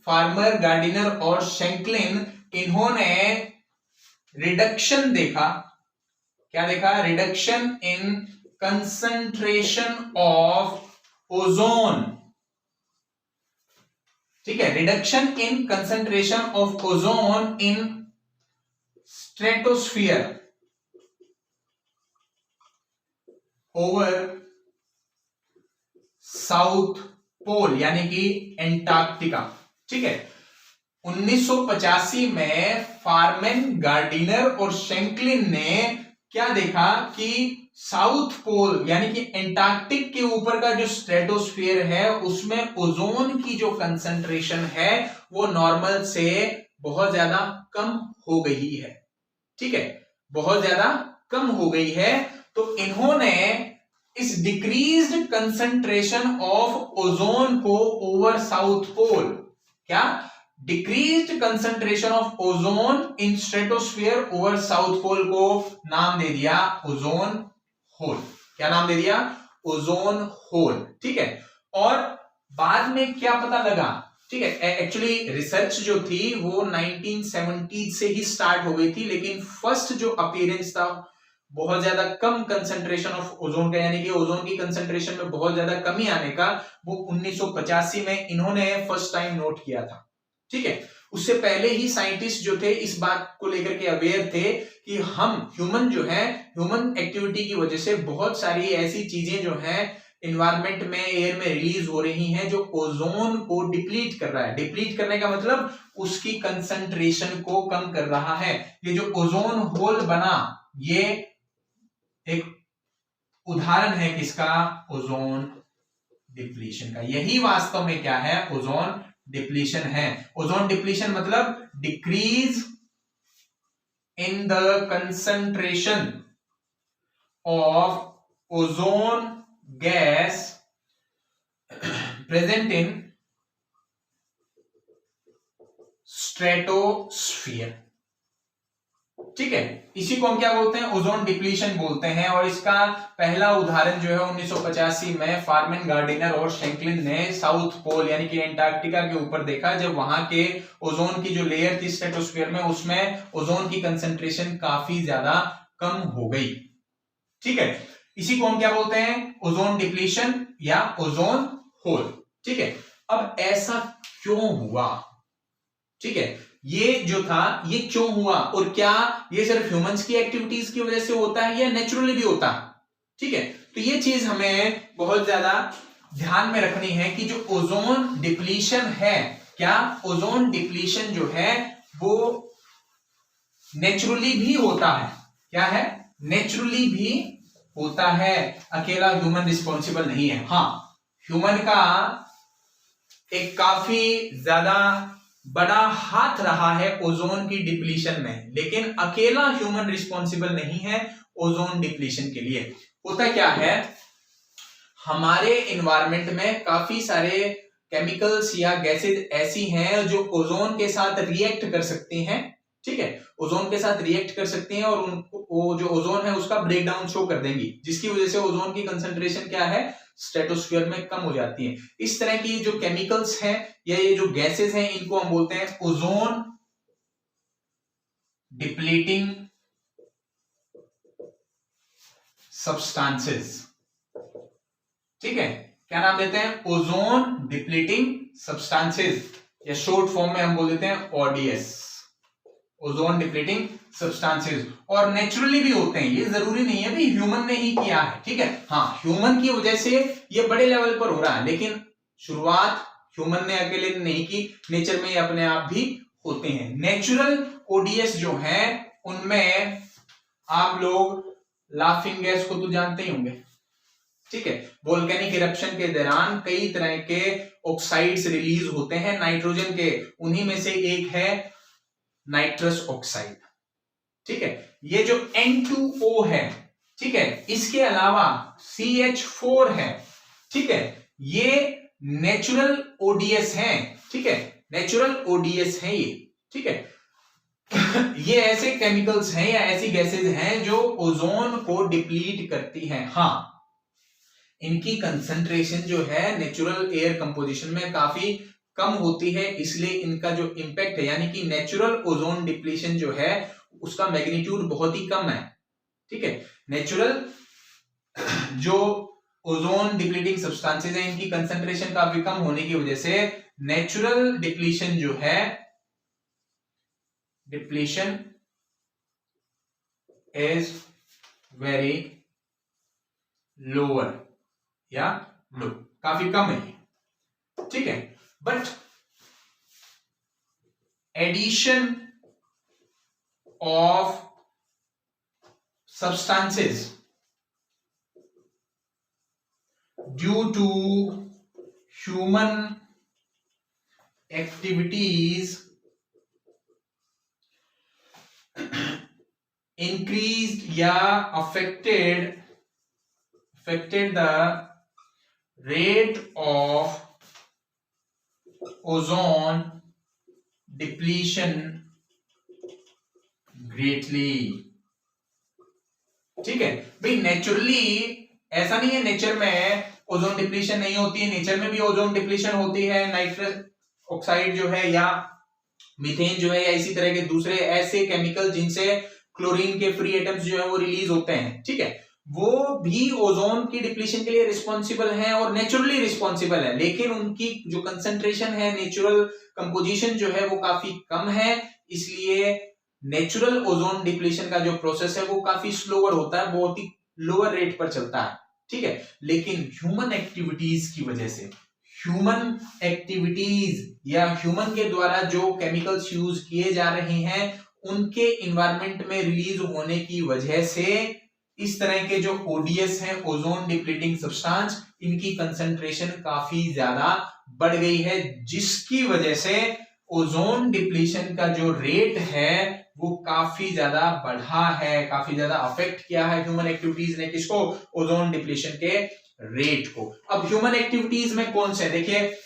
फार्मर, गार्डिनर और शेंकलिन, इन्होंने रिडक्शन देखा। क्या देखा? Reduction in concentration of ozone. ठीक है, reduction in concentration of ozone in stratosphere over South Pole यानी कि एंटार्क्टिका। ठीक है, 1985 में फारमैन, गार्डिनर और शेंकलिन ने क्या देखा कि साउथ पोल यानी कि एंटार्क्टिक के ऊपर का जो स्ट्रेटोस्फियर है उसमें ओजोन की जो कंसंट्रेशन है वो नॉर्मल से बहुत ज्यादा कम हो गई है। ठीक है, बहुत ज्यादा कम हो गई है। तो इन्होंने इस डिक्रीज्ड कंसंट्रेशन ऑफ ओजोन को ओवर साउथ पोल, क्या, decreased concentration of ozone in stratosphere over South Pole को नाम दे दिया ओजोन होल। क्या नाम दे दिया? Ozone hole. ठीक है, और बाद में क्या पता लगा? ठीक है, एक्चुअली रिसर्च जो थी वो 1970 से ही स्टार्ट हो गई थी, लेकिन फर्स्ट जो अपीयरेंस था बहुत ज्यादा कम कंसंट्रेशन ऑफ ओजोन का, यानी कि ओजोन की कंसंट्रेशन में बहुत ज्यादा कमी आने का, वो 1985 में इन्होंने फर्स्ट टाइम नोट किया था। ठीक है, उससे पहले ही साइंटिस्ट जो थे इस बात को लेकर के अवेयर थे कि हम ह्यूमन जो है, ह्यूमन एक्टिविटी की वजह से बहुत सारी ऐसी चीजें जो हैं एनवायरमेंट में, एयर में रिलीज हो रही हैं जो ओजोन को डिप्लीट कर रहा है। डिप्लीट करने का मतलब उसकी कंसंट्रेशन को कम कर रहा है। ये जो ओजोन होल बना ये एक उदाहरण है किसका? ओजोन डिप्लीशन का। यही वास्तव में क्या है? ओजोन डिप्लीशन है। ओजोन डिप्लीशन मतलब decrease in the concentration of ozone gas present in stratosphere. ठीक है, इसी को हम क्या बोलते हैं? ओजोन डिप्लीशन बोलते हैं। और इसका पहला उदाहरण जो है 1985 में फारमैन, गार्डिनर और शेंकलिन ने साउथ पोल यानी कि एंटार्क्टिका के ऊपर देखा, जब वहां के ओजोन की जो लेयर थी स्ट्रेटोस्फियर में, उसमें ओजोन की कंसंट्रेशन काफी ज्यादा कम हो गई। ठीक है, इसी को हम क्या बोलते हैं? ओजोन डिप्लीशन या ओजोन होल। ठीक है, अब ऐसा क्यों हुआ? ठीक है, ये जो था ये क्यों हुआ और क्या ये सिर्फ ह्यूमंस की एक्टिविटीज की वजह से होता है या नेचुरली भी होता है? ठीक है, तो ये चीज हमें बहुत ज्यादा ध्यान में रखनी है कि जो ओजोन डिप्लीशन है, क्या ओजोन डिप्लीशन जो है वो नेचुरली भी होता है। क्या है? नेचुरली भी होता है, अकेला ह्यूमन रिस्पॉन्सिबल नहीं है। हाँ, ह्यूमन का एक काफी ज्यादा बड़ा हाथ रहा है ओजोन की डिप्लीशन में, लेकिन अकेला ह्यूमन रिस्पॉन्सिबल नहीं है ओजोन डिप्लीशन के लिए। होता क्या है, हमारे एनवायरनमेंट में काफी सारे केमिकल्स या गैसेज ऐसी हैं जो ओजोन के साथ रिएक्ट कर सकती हैं। ठीक है, ओजोन के साथ रिएक्ट कर सकती हैं और वो जो ओजोन है उसका ब्रेकडाउन शो कर देंगी, जिसकी वजह से ओजोन की कंसंट्रेशन क्या है, स्ट्रेटोस्फीयर में कम हो जाती है। इस तरह की जो केमिकल्स हैं या ये जो गैसेस हैं इनको हम बोलते हैं ओजोन डिप्लीटिंग सब्सटेंसेस। ठीक है, क्या नाम देते हैं, ओजोन डिप्लीटिंग सब्सटेंसेस, या शॉर्ट फॉर्म में हम बोल देते हैं ओडीएस, ओजोन डिप्लीटिंग सब्सटेंसेस। और नेचुरली भी होते हैं, ये जरूरी नहीं है भी ह्यूमन ने ही किया है। ठीक है, हाँ ह्यूमन की वजह से ये बड़े लेवल पर हो रहा है, लेकिन शुरुआत ह्यूमन ने अकेले नहीं की, नेचर में ये अपने आप भी होते हैं। नेचुरल ओडीएस जो है उनमें आप लोग लाफिंग गैस को तो जानते ही होंगे। ठीक है, वोल्केनिक इरप्शन के दौरान कई तरह के ऑक्साइड्स रिलीज होते हैं नाइट्रोजन के, उन्हीं में से एक है नाइट्रस ऑक्साइड। ठीक है, ये जो N2O है, ठीक है, इसके अलावा CH4 है। ठीक है, ये नेचुरल ओडीएस है। ठीक है, नेचुरल ओडीएस है ये। ठीक है, ये ऐसे केमिकल्स हैं या ऐसी गैसेस हैं जो ओजोन को डिप्लीट करती हैं। हाँ, इनकी कंसंट्रेशन जो है नेचुरल एयर कंपोजिशन में काफी कम होती है, इसलिए इनका जो इंपैक्ट है यानी कि नेचुरल ओजोन डिप्लीशन जो है उसका मैग्नीट्यूड बहुत ही कम है। ठीक है, नेचुरल जो ओजोन डिप्लीटिंग सब्सटेंसेस हैं इनकी कंसंट्रेशन काफी कम होने की वजह से नेचुरल डिप्लीशन जो है, डिप्लीशन इज वेरी लोअर या लो, काफी कम है। ठीक है, but addition of substances due to human activities increased या affected the rate of ozone depletion greatly। ठीक है भाई, नेचुरली ऐसा नहीं है नेचर में ओजोन डिप्लीशन नहीं होती है, नेचर में भी ओजोन डिप्लीशन होती है। नाइट्रस ऑक्साइड जो है या मीथेन जो है या इसी तरह के दूसरे ऐसे केमिकल जिनसे क्लोरीन के फ्री एटम्स जो है वो रिलीज होते हैं। ठीक है, वो भी ओजोन की डिप्लीशन के लिए रिस्पॉन्सिबल हैं और नेचुरली रिस्पॉन्सिबल है, लेकिन उनकी जो कंसंट्रेशन है, नेचुरल कंपोजिशन जो है वो काफी कम है, इसलिए नेचुरल ओजोन डिप्लीशन का जो प्रोसेस है वो काफी स्लोअर होता है, बहुत ही लोअर रेट पर चलता है। ठीक है, लेकिन ह्यूमन एक्टिविटीज की वजह से, ह्यूमन एक्टिविटीज या ह्यूमन के द्वारा जो केमिकल्स यूज किए जा रहे हैं उनके इन्वायरमेंट में रिलीज होने की वजह से इस तरह के जो ओडीएस हैं, ओजोन डिप्लीटिंग सब्सटेंस, इनकी कंसंट्रेशन काफी ज्यादा बढ़ गई है, जिसकी वजह से ओजोन डिप्लीशन का जो रेट है वो काफी ज्यादा बढ़ा है, काफी ज्यादा अफेक्ट किया है ह्यूमन एक्टिविटीज ने। किसको? ओजोन डिप्लीशन के रेट को। अब ह्यूमन एक्टिविटीज में कौन से, देखिए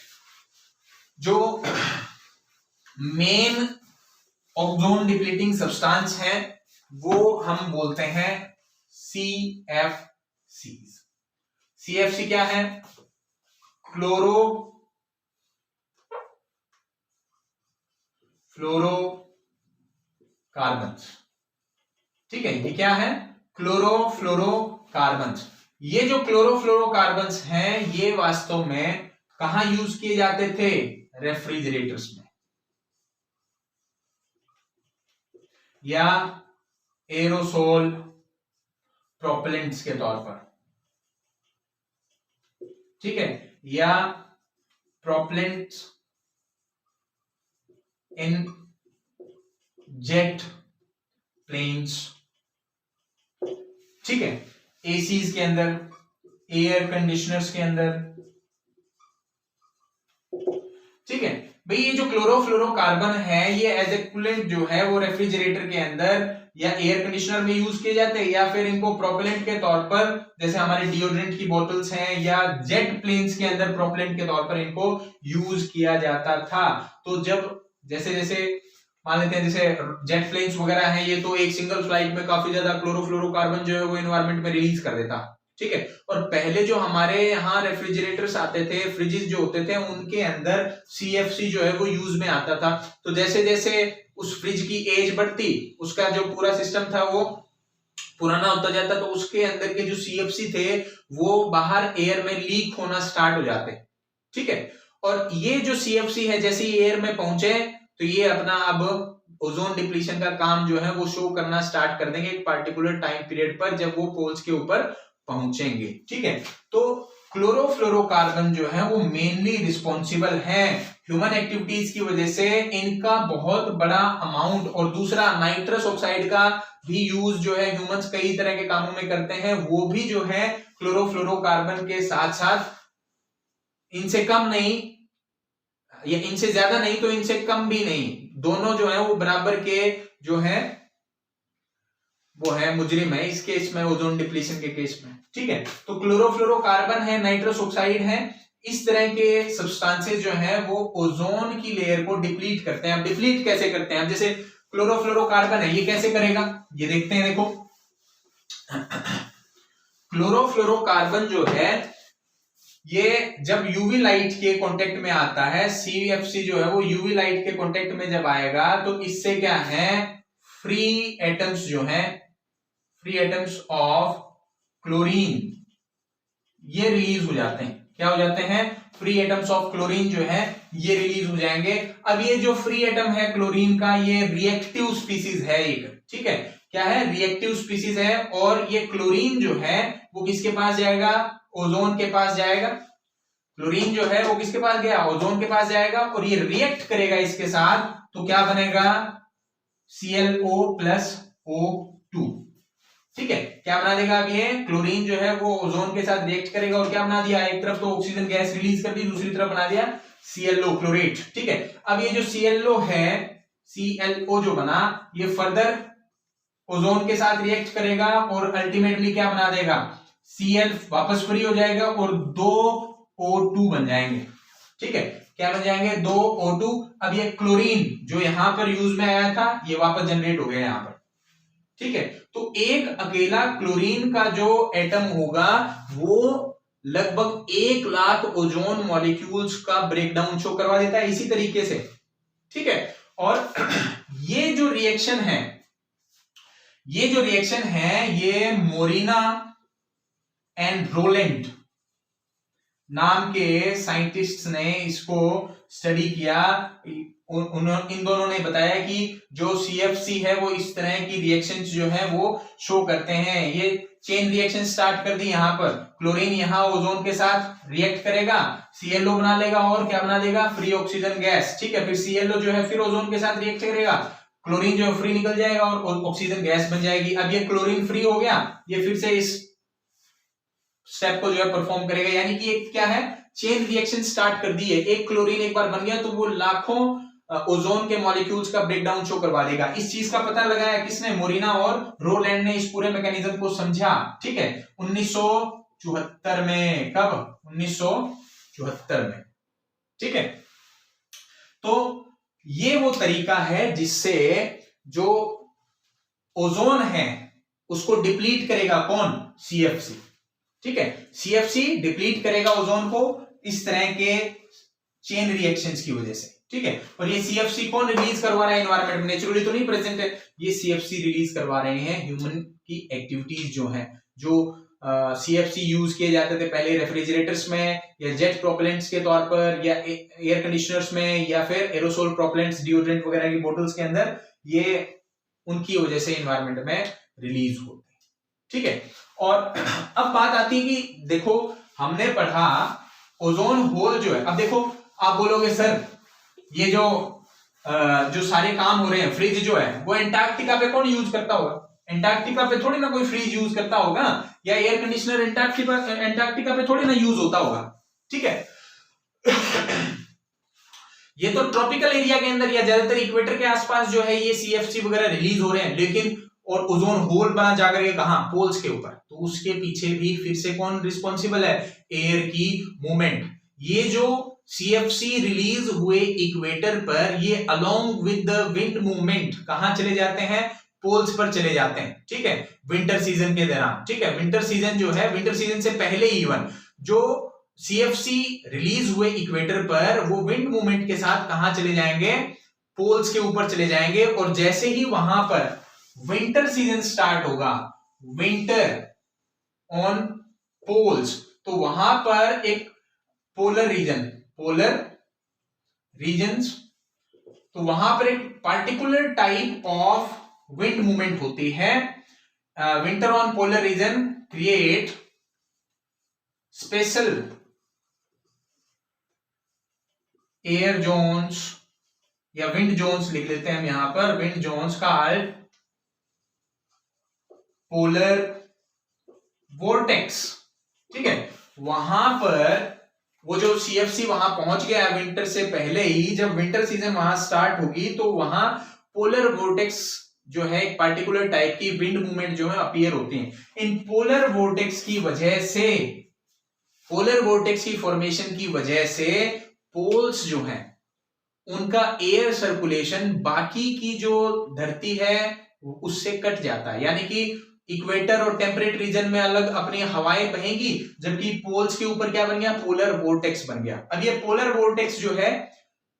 जो मेन ओजोन डिप्लीटिंग सब्सटेंस है वो हम बोलते हैं CFC। CFC क्या है? फ्लोरोफ्लोरोकार्बन्स। ठीक है, ये क्या है? क्लोरोफ्लोरोकार्बन्स। ये जो क्लोरोफ्लोरोकार्बन्स हैं ये वास्तव में कहां यूज किए जाते थे? रेफ्रिजरेटर्स में या एरोसोल प्रोपेलेंट्स के तौर पर। ठीक है, या प्रोपेलेंट्स इन जेट प्लेन्स। ठीक है, एसीज के अंदर, एयर कंडीशनर्स के अंदर। ठीक है भाई, ये जो क्लोरोफ्लोरोकार्बन है ये एज ए कूलेंट जो है वो रेफ्रिजरेटर के अंदर या एयर कंडीशनर में यूज किए जाते हैं, या फिर इनको प्रोपेलेंट के तौर पर जैसे हमारे डिओड्रेंट की बोतल्स हैं या जेट प्लेन्स के अंदर प्रोपेलेंट के तौर पर इनको यूज किया जाता था। तो जब जैसे जैसे मान लेते हैं जैसे जेट फ्लेम्स वगैरह हैं, ये तो एक सिंगल फ्लाइट में काफी ज्यादा क्लोरोफ्लोरोकार्बन जो है वो एनवायरनमेंट में रिलीज कर देता, ठीक है। और पहले जो हमारे यहाँ रेफ्रिजरेटर्स आते थे, फ्रिजेस जो होते थे, उनके अंदर CFC जो है वो यूज में आता था। तो जैसे जैसे उस फ्रिज की एज बढ़ती, उसका जो पूरा सिस्टम था वो पुराना होता जाता, तो उसके अंदर के जो CFC थे वो बाहर एयर में लीक होना स्टार्ट हो जाते, ठीक है। और ये जो CFC है जैसे ही एयर में पहुंचे तो ये अपना अब ओजोन डिप्लीशन का काम जो है वो शो करना स्टार्ट कर देंगे एक पार्टिकुलर टाइम पीरियड पर, जब वो पोल्स के ऊपर पहुंचेंगे, ठीक है। तो क्लोरोफ्लोरोकार्बन जो है वो मेनली रिस्पॉन्सिबल है ह्यूमन एक्टिविटीज की वजह से, इनका बहुत बड़ा अमाउंट। और दूसरा नाइट्रस ऑक्साइड का भी यूज जो है ह्यूमंस कई तरह के कामों में करते हैं, वो भी जो है क्लोरोफ्लोरोकार्बन के साथ साथ इनसे कम नहीं या इनसे ज्यादा नहीं तो इनसे कम भी नहीं, दोनों जो है वो बराबर के जो है वो है मुजरिम है इस केस में, ओजोन डिप्लीशन के केस में, ठीक है। तो क्लोरोफ्लोरोकार्बन है, नाइट्रस ऑक्साइड है, इस तरह के सब्सटेंसेस जो है वो ओजोन की लेयर को डिप्लीट करते हैं। अब डिप्लीट कैसे करते हैं? अब जैसे क्लोरोफ्लोरोकार्बन है, ये कैसे करेगा ये देखते हैं। देखो क्लोरोफ्लोरोकार्बन जो है ये जब यूवी लाइट के कांटेक्ट में आता है, CFC जो है वो यूवी लाइट के कांटेक्ट में जब आएगा तो इससे क्या है, फ्री एटम्स जो है, फ्री एटम्स ऑफ क्लोरीन ये रिलीज हो जाते हैं। क्या हो जाते हैं? फ्री एटम्स ऑफ क्लोरीन जो है ये रिलीज हो जाएंगे। अब ये जो फ्री एटम है क्लोरीन का, ये रिएक्टिव स्पीसीज है एक, ठीक है। क्या है? रिएक्टिव स्पीसीज है। और ये क्लोरीन जो है वो किसके पास जाएगा? ओजोन के पास जाएगा। क्लोरीन जो है वो किसके पास गया? ओजोन के पास जाएगा। और ये रिएक्ट करेगा इसके साथ, तो क्या बनेगा? ClO+O2, ठीक है। क्या बना देगा? अब ये क्लोरीन जो है वो ओजोन के साथ रिएक्ट करेगा और क्या बना दिया? एक तरफ तो ऑक्सीजन गैस रिलीज कर दी, दूसरी तरफ बना दिया ClO क्लोरेट, ठीक है। अब ये जो ClO है, ClO जो बना, ये फर्दर ओजोन के साथ रिएक्ट करेगा और अल्टीमेटली क्या बना देगा? Cl वापस फ्री हो जाएगा और 2 O2 बन जाएंगे, ठीक है। क्या बन जाएंगे? 2 O2। अब ये क्लोरीन जो यहां पर यूज में आया था ये वापस जनरेट हो गया यहां पर, ठीक है। तो एक अकेला क्लोरीन का जो एटम होगा वो लगभग 1 लाख ओजोन मॉलिक्यूल्स का ब्रेकडाउन शो करवा देता है इसी तरीके से, ठीक है। और ये जो रिएक्शन है ये मोरिना एंड रोलेंट नाम के साइंटिस्ट्स ने इसको स्टडी किया। इन दोनों ने बताया कि जो CFC है वो इस तरह की रिएक्शंस जो है वो शो करते हैं। ये चेन रिएक्शन स्टार्ट कर दी यहां पर, क्लोरीन यहां ओजोन के साथ रिएक्ट करेगा, ClO बना लेगा और क्या बना देगा? फ्री ऑक्सीजन गैस, ठीक है। फिर ClO जो है फिर ओजोन के साथ रिएक्ट करेगा, क्लोरीन जो है फ्री निकल जाएगा और ऑक्सीजन गैस बन जाएगी। अब ये क्लोरीन फ्री हो गया, ये फिर से इस स्टेप को जो है परफॉर्म करेगा। यानी कि एक क्या है? चेन रिएक्शन स्टार्ट कर दी है। एक क्लोरीन एक बार बन गया तो वो लाखों ओजोन के मॉलिक्यूल्स का ब्रेकडाउन शो करवा देगा। इस चीज का पता लगाया किसने? मोरिना और रोलैंड ने इस पूरे मैकेनिज्म को समझा, ठीक है, 1974 में। कब? 1974 में, ठीक है। तो ये वो तरीका है जिससे जो ओजोन है उसको डिप्लीट करेगा कौन? CFC, ठीक है। CFC डिप्लीट करेगा ओजोन को इस तरह के चेन रिएक्शंस की वजह से, ठीक है। और ये CFC कौन रिलीज करवा रहा है एनवायरनमेंट में? नेचुरली तो नहीं प्रेजेंट है, ये CFC रिलीज करवा रहे हैं ह्यूमन की एक्टिविटीज जो है। जो CFC यूज किए जाते थे पहले रेफ्रिजरेटर्स में या जेट प्रोपेलेंट्स के तौर पर या एयर कंडीशनर्स में या फिर एरोसोल प्रोपेलेंट्स डिओड्रेंट वगैरह की बोतल्स के अंदर, ये उनकी वजह से एनवायरनमेंट में रिलीज होते हैं, ठीक है। और अब बात आती है कि देखो हमने पढ़ा ओजोन होल जो है। अब देखो आप बोलोगे सर ये जो सारे काम हो रहे हैं, फ्रिज जो है वो एंटार्क्टिका पे कौन यूज करता होगा? एंटार्क्टिका पे थोड़ी ना कोई फ्रिज यूज करता होगा, या एयर कंडीशनर एंटार्क्टिका पे थोड़ी ना यूज होता होगा, ठीक है। ये तो ट्रॉपिकल एरिया के अंदर या ज्यादातर इक्वेटर के आसपास जो है ये CFC वगैरह रिलीज हो रहे हैं, लेकिन और ओजोन होल बना जाकर के कहां? पोल्स के ऊपर। तो उसके पीछे भी फिर से कौन रिस्पॉन्सिबल है? एयर की मूवमेंट। ये जो सीएफसी रिलीज हुए इक्वेटर पर ये along with the wind movement कहां चले जाते हैं, पोल्स पर चले जाते हैं, ठीक है, विंटर सीजन के दौरान, ठीक है, विंटर सीजन जो है, विंटर सीजन से पहले इवन जो सीएफसी रिलीज हुए इक्वेटर पर वो विंड मूवमेंट के साथ कहां चले जाएंगे, पोल्स के ऊपर चले जाएंगे। और जैसे ही वहां पर विंटर सीजन स्टार्ट होगा, विंटर ऑन पोल्स, तो वहां पर एक पोलर रीजन्स, तो वहां पर एक particular type of wind movement होती है। Winter on polar region create special air zones या विंड जोन्स लिख लेते हैं हम यहां पर, विंड जोन्स का पोलर वोर्टेक्स, ठीक है। वहां पर वो जो सीएफसी वहां पहुंच गया विंटर से पहले ही, जब विंटर सीजन वहां स्टार्ट होगी तो वहां पोलर वोर्टेक्स जो है एक पार्टिकुलर टाइप की विंड मूवमेंट जो है अपीयर होती है। इन पोलर वोर्टेक्स की वजह से, पोलर वोर्टेक्स की फॉर्मेशन की वजह से पोल्स जो हैं उनका एयर सर्कुलेशन बाकी की जो धरती है उससे कट जाता है, यानी कि इक्वेटर और टेम्परेट रीजन में अलग अपनी हवाएं बहेंगी, जबकि पोल्स के ऊपर क्या बन गया, पोलर वोर्टेक्स बन गया। अब ये पोलर वोर्टेक्स जो है,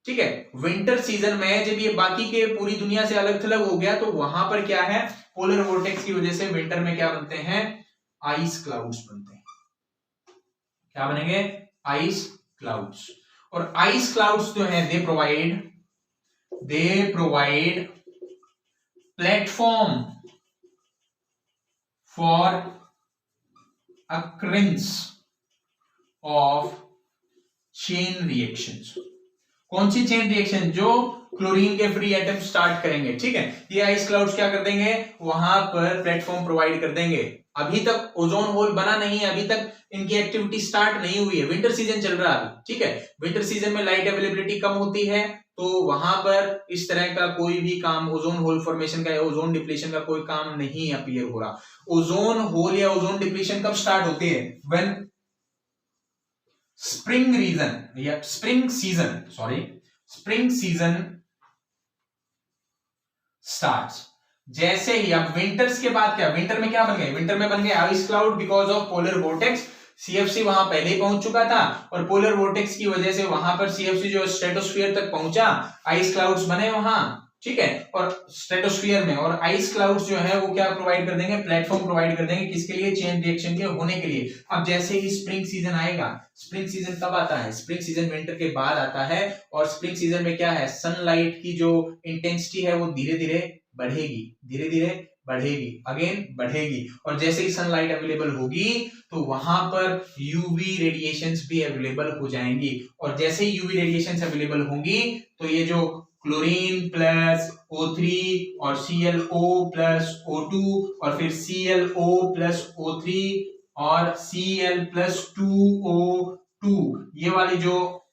ठीक है, विंटर सीजन में जब ये बाकी के पूरी दुनिया से अलग थलग हो गया तो वहां पर क्या है, पोलर वोर्टेक्स की वजह से विंटर में क्या बनते हैं, आइस क्लाउड्स बनते हैं। क्या बनेंगे, आइस क्लाउड्स। और आइस क्लाउड्स जो है they provide platform for occurrence of chain reactions. कौन सी चेन रिएक्शन, जो क्लोरीन के फ्री एटम स्टार्ट करेंगे, ठीक है। ये आइस क्लाउड्स क्या कर देंगे, वहां पर प्लेटफॉर्म प्रोवाइड कर देंगे। अभी तक ओजोन होल बना नहीं है, अभी तक इनकी एक्टिविटी स्टार्ट नहीं हुई है, विंटर सीजन चल रहा है अभी, ठीक है। विंटर सीजन में लाइट अवेलेबिलिटी कम होती है, तो वहां पर इस तरह का कोई भी काम, ओजोन होल फॉर्मेशन का या ओजोन डिप्लीशन का कोई काम नहीं अपीयर हो रहा। ओजोन होल या ओजोन डिप्लीशन कब स्टार्ट होती है, व्हेन स्प्रिंग सीजन स्टार्ट्स। जैसे ही अब विंटर्स के बाद क्या, विंटर में क्या बन गए, विंटर में बन गए ice cloud because of polar vortex. CFC वहां पहले ही पहुंच चुका था और पोलर वोर्टेक्स की वजह से वहां पर सीएफसी जो स्ट्रेटोस्फीयर तक पहुंचा, आइस क्लाउड्स बने वहां, ठीक है। और स्ट्रेटोस्फीयर में, और आइस क्लाउड्स जो है वो क्या प्रोवाइड कर देंगे, प्लेटफॉर्म प्रोवाइड कर देंगे, किसके लिए, चेन रिएक्शन के होने के लिए। अब जैसे ही स्प्रिंग सीजन आएगा, स्प्रिंग सीजन कब आता है, स्प्रिंग सीजन विंटर के बाद आता है, और स्प्रिंग सीजन में क्या है, सनलाइट की जो इंटेंसिटी है वो धीरे धीरे बढ़ेगी, अगेन बढ़ेगी। और जैसे ही सनलाइट अवेलेबल होगी तो वहां पर यूवी रेडिएशंस भी अवेलेबल हो जाएंगी, और जैसे ही यूवी रेडिएशंस अवेलेबल होंगी तो ये जो क्लोरीन प्लस O3 और ClO प्लस O2 और फिर ClO प्लस O3 और Cl प्लस 2O2, ये वाली जो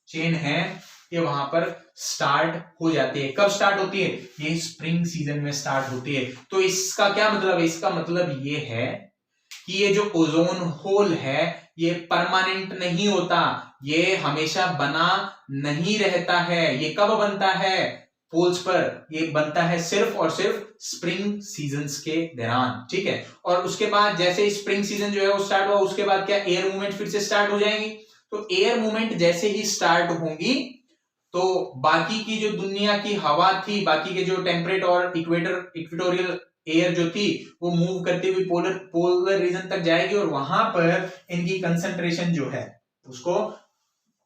चेन है ये वहां पर स्टार्ट हो जाती है। कब स्टार्ट होती है, ये स्प्रिंग सीजन में स्टार्ट होती है। तो इसका क्या मतलब है, इसका मतलब ये है कि ये जो ओजोन होल है ये परमानेंट नहीं होता, ये हमेशा बना नहीं रहता है। ये कब बनता है, पोल्स पर ये बनता है सिर्फ और सिर्फ स्प्रिंग सीजन्स के दौरान, ठीक है। और उसके बाद जैसे स्प्रिंग सीजन जो है वो स्टार्ट हुआ, उसके बाद क्या, एयर मूवमेंट फिर से स्टार्ट हो जाएंगी। तो एयर मूवमेंट जैसे ही स्टार्ट होंगी तो बाकी की जो दुनिया की हवा थी, बाकी के जो टेम्परेट और इक्वेटोरियल एयर जो थी वो मूव करती हुई पोलर रीजन तक जाएगी, और वहां पर इनकी कंसंट्रेशन जो है उसको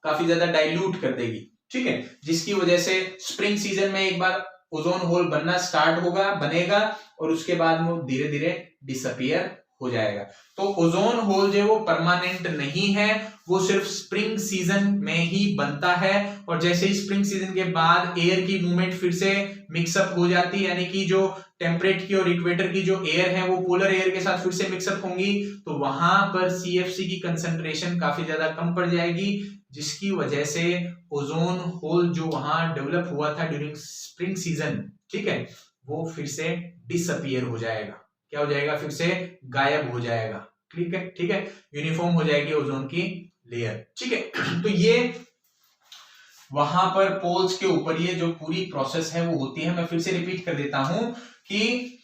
काफी ज्यादा डाइल्यूट कर देगी, ठीक है। जिसकी वजह से स्प्रिंग सीजन में एक बार ओजोन होल बनना स्टार्ट बनेगा और उसके बाद वो धीरे धीरे डिसअपियर हो जाएगा। तो ओजोन होल जो वो परमानेंट नहीं है, वो सिर्फ स्प्रिंग सीजन में ही बनता है। और जैसे ही स्प्रिंग सीजन के बाद एयर की मूवमेंट फिर से मिक्सअप हो जाती है, यानी कि जो टेम्परेट की और इक्वेटर की जो एयर है वो पोलर एयर के साथ फिर से मिक्सअप होंगी, तो वहां पर सीएफसी की कंसंट्रेशन काफी ज्यादा कम पड़ जाएगी, जिसकी वजह से ओजोन होल जो वहां डेवलप हुआ था ड्यूरिंग स्प्रिंग सीजन, ठीक है, वो फिर से डिसअपियर हो जाएगा। क्या हो जाएगा, फिर से गायब हो जाएगा, ठीक है, यूनिफॉर्म हो जाएगी ओजोन की लेयर, ठीक है। तो ये वहां पर पोल्स के ऊपर ये जो पूरी प्रोसेस है वो होती है। मैं फिर से रिपीट कर देता हूं कि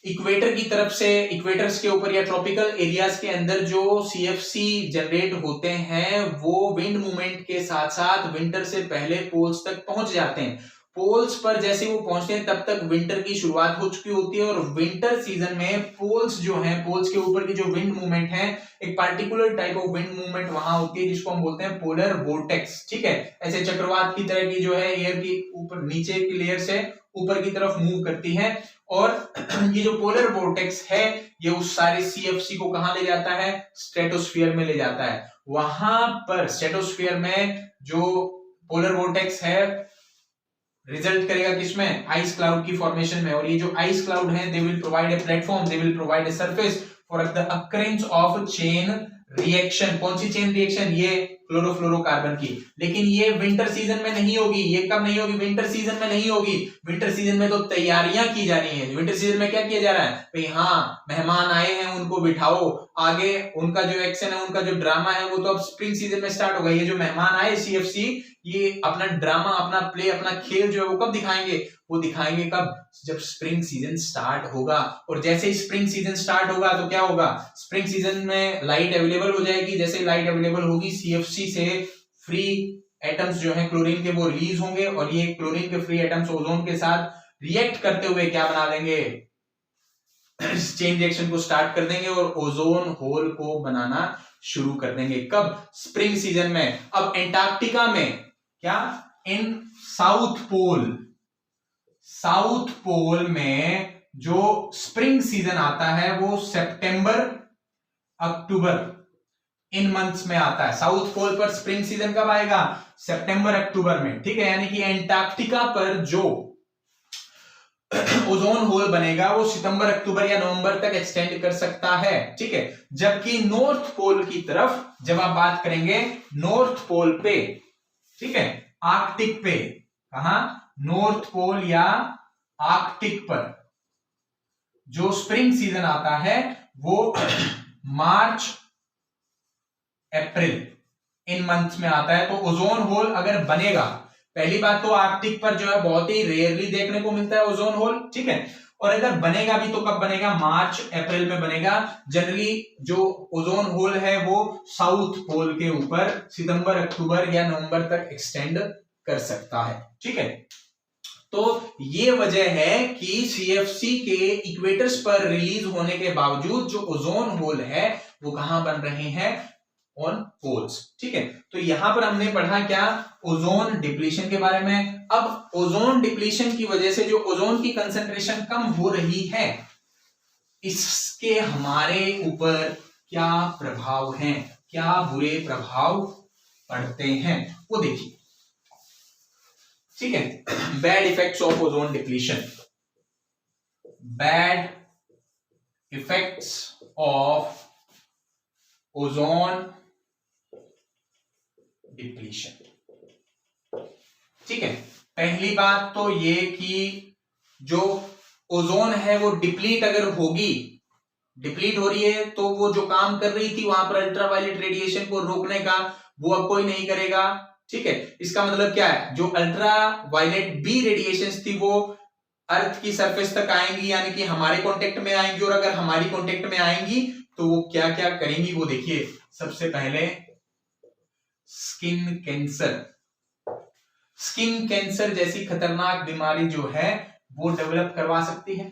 इक्वेटर की तरफ से, इक्वेटर्स के ऊपर या ट्रॉपिकल एरियाज के अंदर जो सीएफसी जनरेट होते हैं वो विंड मूवमेंट के साथ साथ विंटर से पहले पोल्स तक पहुंच जाते हैं। पोल्स पर जैसे वो पहुंचते हैं तब तक विंटर की शुरुआत हो चुकी होती है, और विंटर सीजन में पोल्स जो हैं, पोल्स के ऊपर की जो विंड मूवमेंट है, एक particular type of wind movement वहां होती है जिसको हम बोलते हैं पोलर वोर्टेक्स। ठीक है, ऐसे चक्रवात की तरह की जो है एयर की ऊपर नीचे की लेयर से ऊपर की तरफ मूव करती है, और ये जो पोलर वोर्टेक्स है ये उस सारे सीएफसी को कहां ले जाता है, स्ट्रेटोस्फीयर में ले जाता है। वहां पर स्ट्रेटोस्फीयर में जो पोलर वोर्टेक्स है रिजल्ट करेगा किसमें, आइस क्लाउड की फॉर्मेशन में, और ये जो आइस क्लाउड है they will provide a platform, they will provide a surface for the occurrence of chain reaction. कौन सी चेन रिएक्शन, ये क्लोरोफ्लोरोकार्बन की। लेकिन ये विंटर सीजन में नहीं होगी। ये कब नहीं होगी, विंटर सीजन में नहीं होगी। विंटर सीजन में तो तैयारियां की जा रही हैं। विंटर सीजन में क्या किया जा रहा है भाई, हाँ मेहमान आए हैं उनको बिठाओ, आगे उनका जो एक्शन है, उनका जो ड्रामा है वो तो अब स्प्रिंग सीजन में स्टार्ट होगा। ये जो मेहमान आए सीएफसी, ये अपना ड्रामा, अपना प्ले, अपना खेल जो है वो कब दिखाएंगे, वो दिखाएंगे कब, जब स्प्रिंग सीजन स्टार्ट होगा। और जैसे ही स्प्रिंग सीजन स्टार्ट होगा तो क्या होगा, स्प्रिंग सीजन में लाइट अवेलेबल हो जाएगी। जैसे लाइट अवेलेबल होगी, सीएफसी से फ्री एटम्स जो हैं क्लोरीन के वो रिलीज होंगे, और ये क्लोरीन के फ्री एटम्स ओजोन के साथ रिएक्ट करते हुए क्या बना देंगे, चेन रिएक्शन को स्टार्ट कर देंगे और ओजोन होल को बनाना शुरू कर देंगे। कब, स्प्रिंग सीजन में। अब एंटार्क्टिका में क्या, इन साउथ पोल, साउथ पोल में जो स्प्रिंग सीजन आता है वो सितंबर अक्टूबर इन मंथ्स में आता है। साउथ पोल पर स्प्रिंग सीजन कब आएगा, सितंबर अक्टूबर में। ठीक है, यानी कि एंटार्क्टिका पर जो ओजोन होल बनेगा वो सितंबर अक्टूबर या नवंबर तक एक्सटेंड कर सकता है। ठीक है, जबकि नॉर्थ पोल की तरफ जब आप बात करेंगे, नॉर्थ पोल पे, ठीक है, आर्कटिक पे, कहा, नॉर्थ पोल या आर्कटिक पर जो स्प्रिंग सीजन आता है वो मार्च अप्रैल इन मंथ्स में आता है। तो ओजोन होल अगर बनेगा, पहली बात तो आर्कटिक पर जो है बहुत ही रेयरली देखने को मिलता है ओजोन होल। ठीक है, और अगर बनेगा भी तो कब बनेगा, मार्च अप्रैल में बनेगा। जनरली जो ओजोन होल है वो साउथ पोल के ऊपर सितंबर अक्टूबर या नवंबर तक एक्सटेंड कर सकता है। ठीक है, तो ये वजह है कि सीएफसी के इक्वेटर्स पर रिलीज होने के बावजूद जो ओजोन होल है वो कहां बन रहे हैं, ऑन पोल्स। ठीक है, तो यहां पर हमने पढ़ा क्या, ओजोन डिप्लीशन के बारे में। अब ओजोन डिप्लीशन की वजह से जो ओजोन की कंसंट्रेशन कम हो रही है, इसके हमारे ऊपर क्या प्रभाव हैं, क्या बुरे प्रभाव पड़ते हैं वो देखिए। ठीक है, bad effects of ozone depletion. Bad effects of ozone depletion. ठीक है, पहली बात तो ये कि जो ओजोन है वो डिप्लीट अगर होगी, डिप्लीट हो रही है तो वो जो काम कर रही थी वहां पर अल्ट्रावायलेट रेडिएशन को रोकने का, वो अब कोई नहीं करेगा। ठीक है, इसका मतलब क्या है, जो अल्ट्रावायलेट बी रेडिएशंस थी वो अर्थ की सरफेस तक आएंगी, यानी कि हमारे कांटेक्ट में आएंगी, और अगर हमारी कांटेक्ट में आएंगी तो वो क्या क्या करेंगी वो देखिए। सबसे पहले स्किन कैंसर, स्किन कैंसर जैसी खतरनाक बीमारी जो है वो डेवलप करवा सकती है।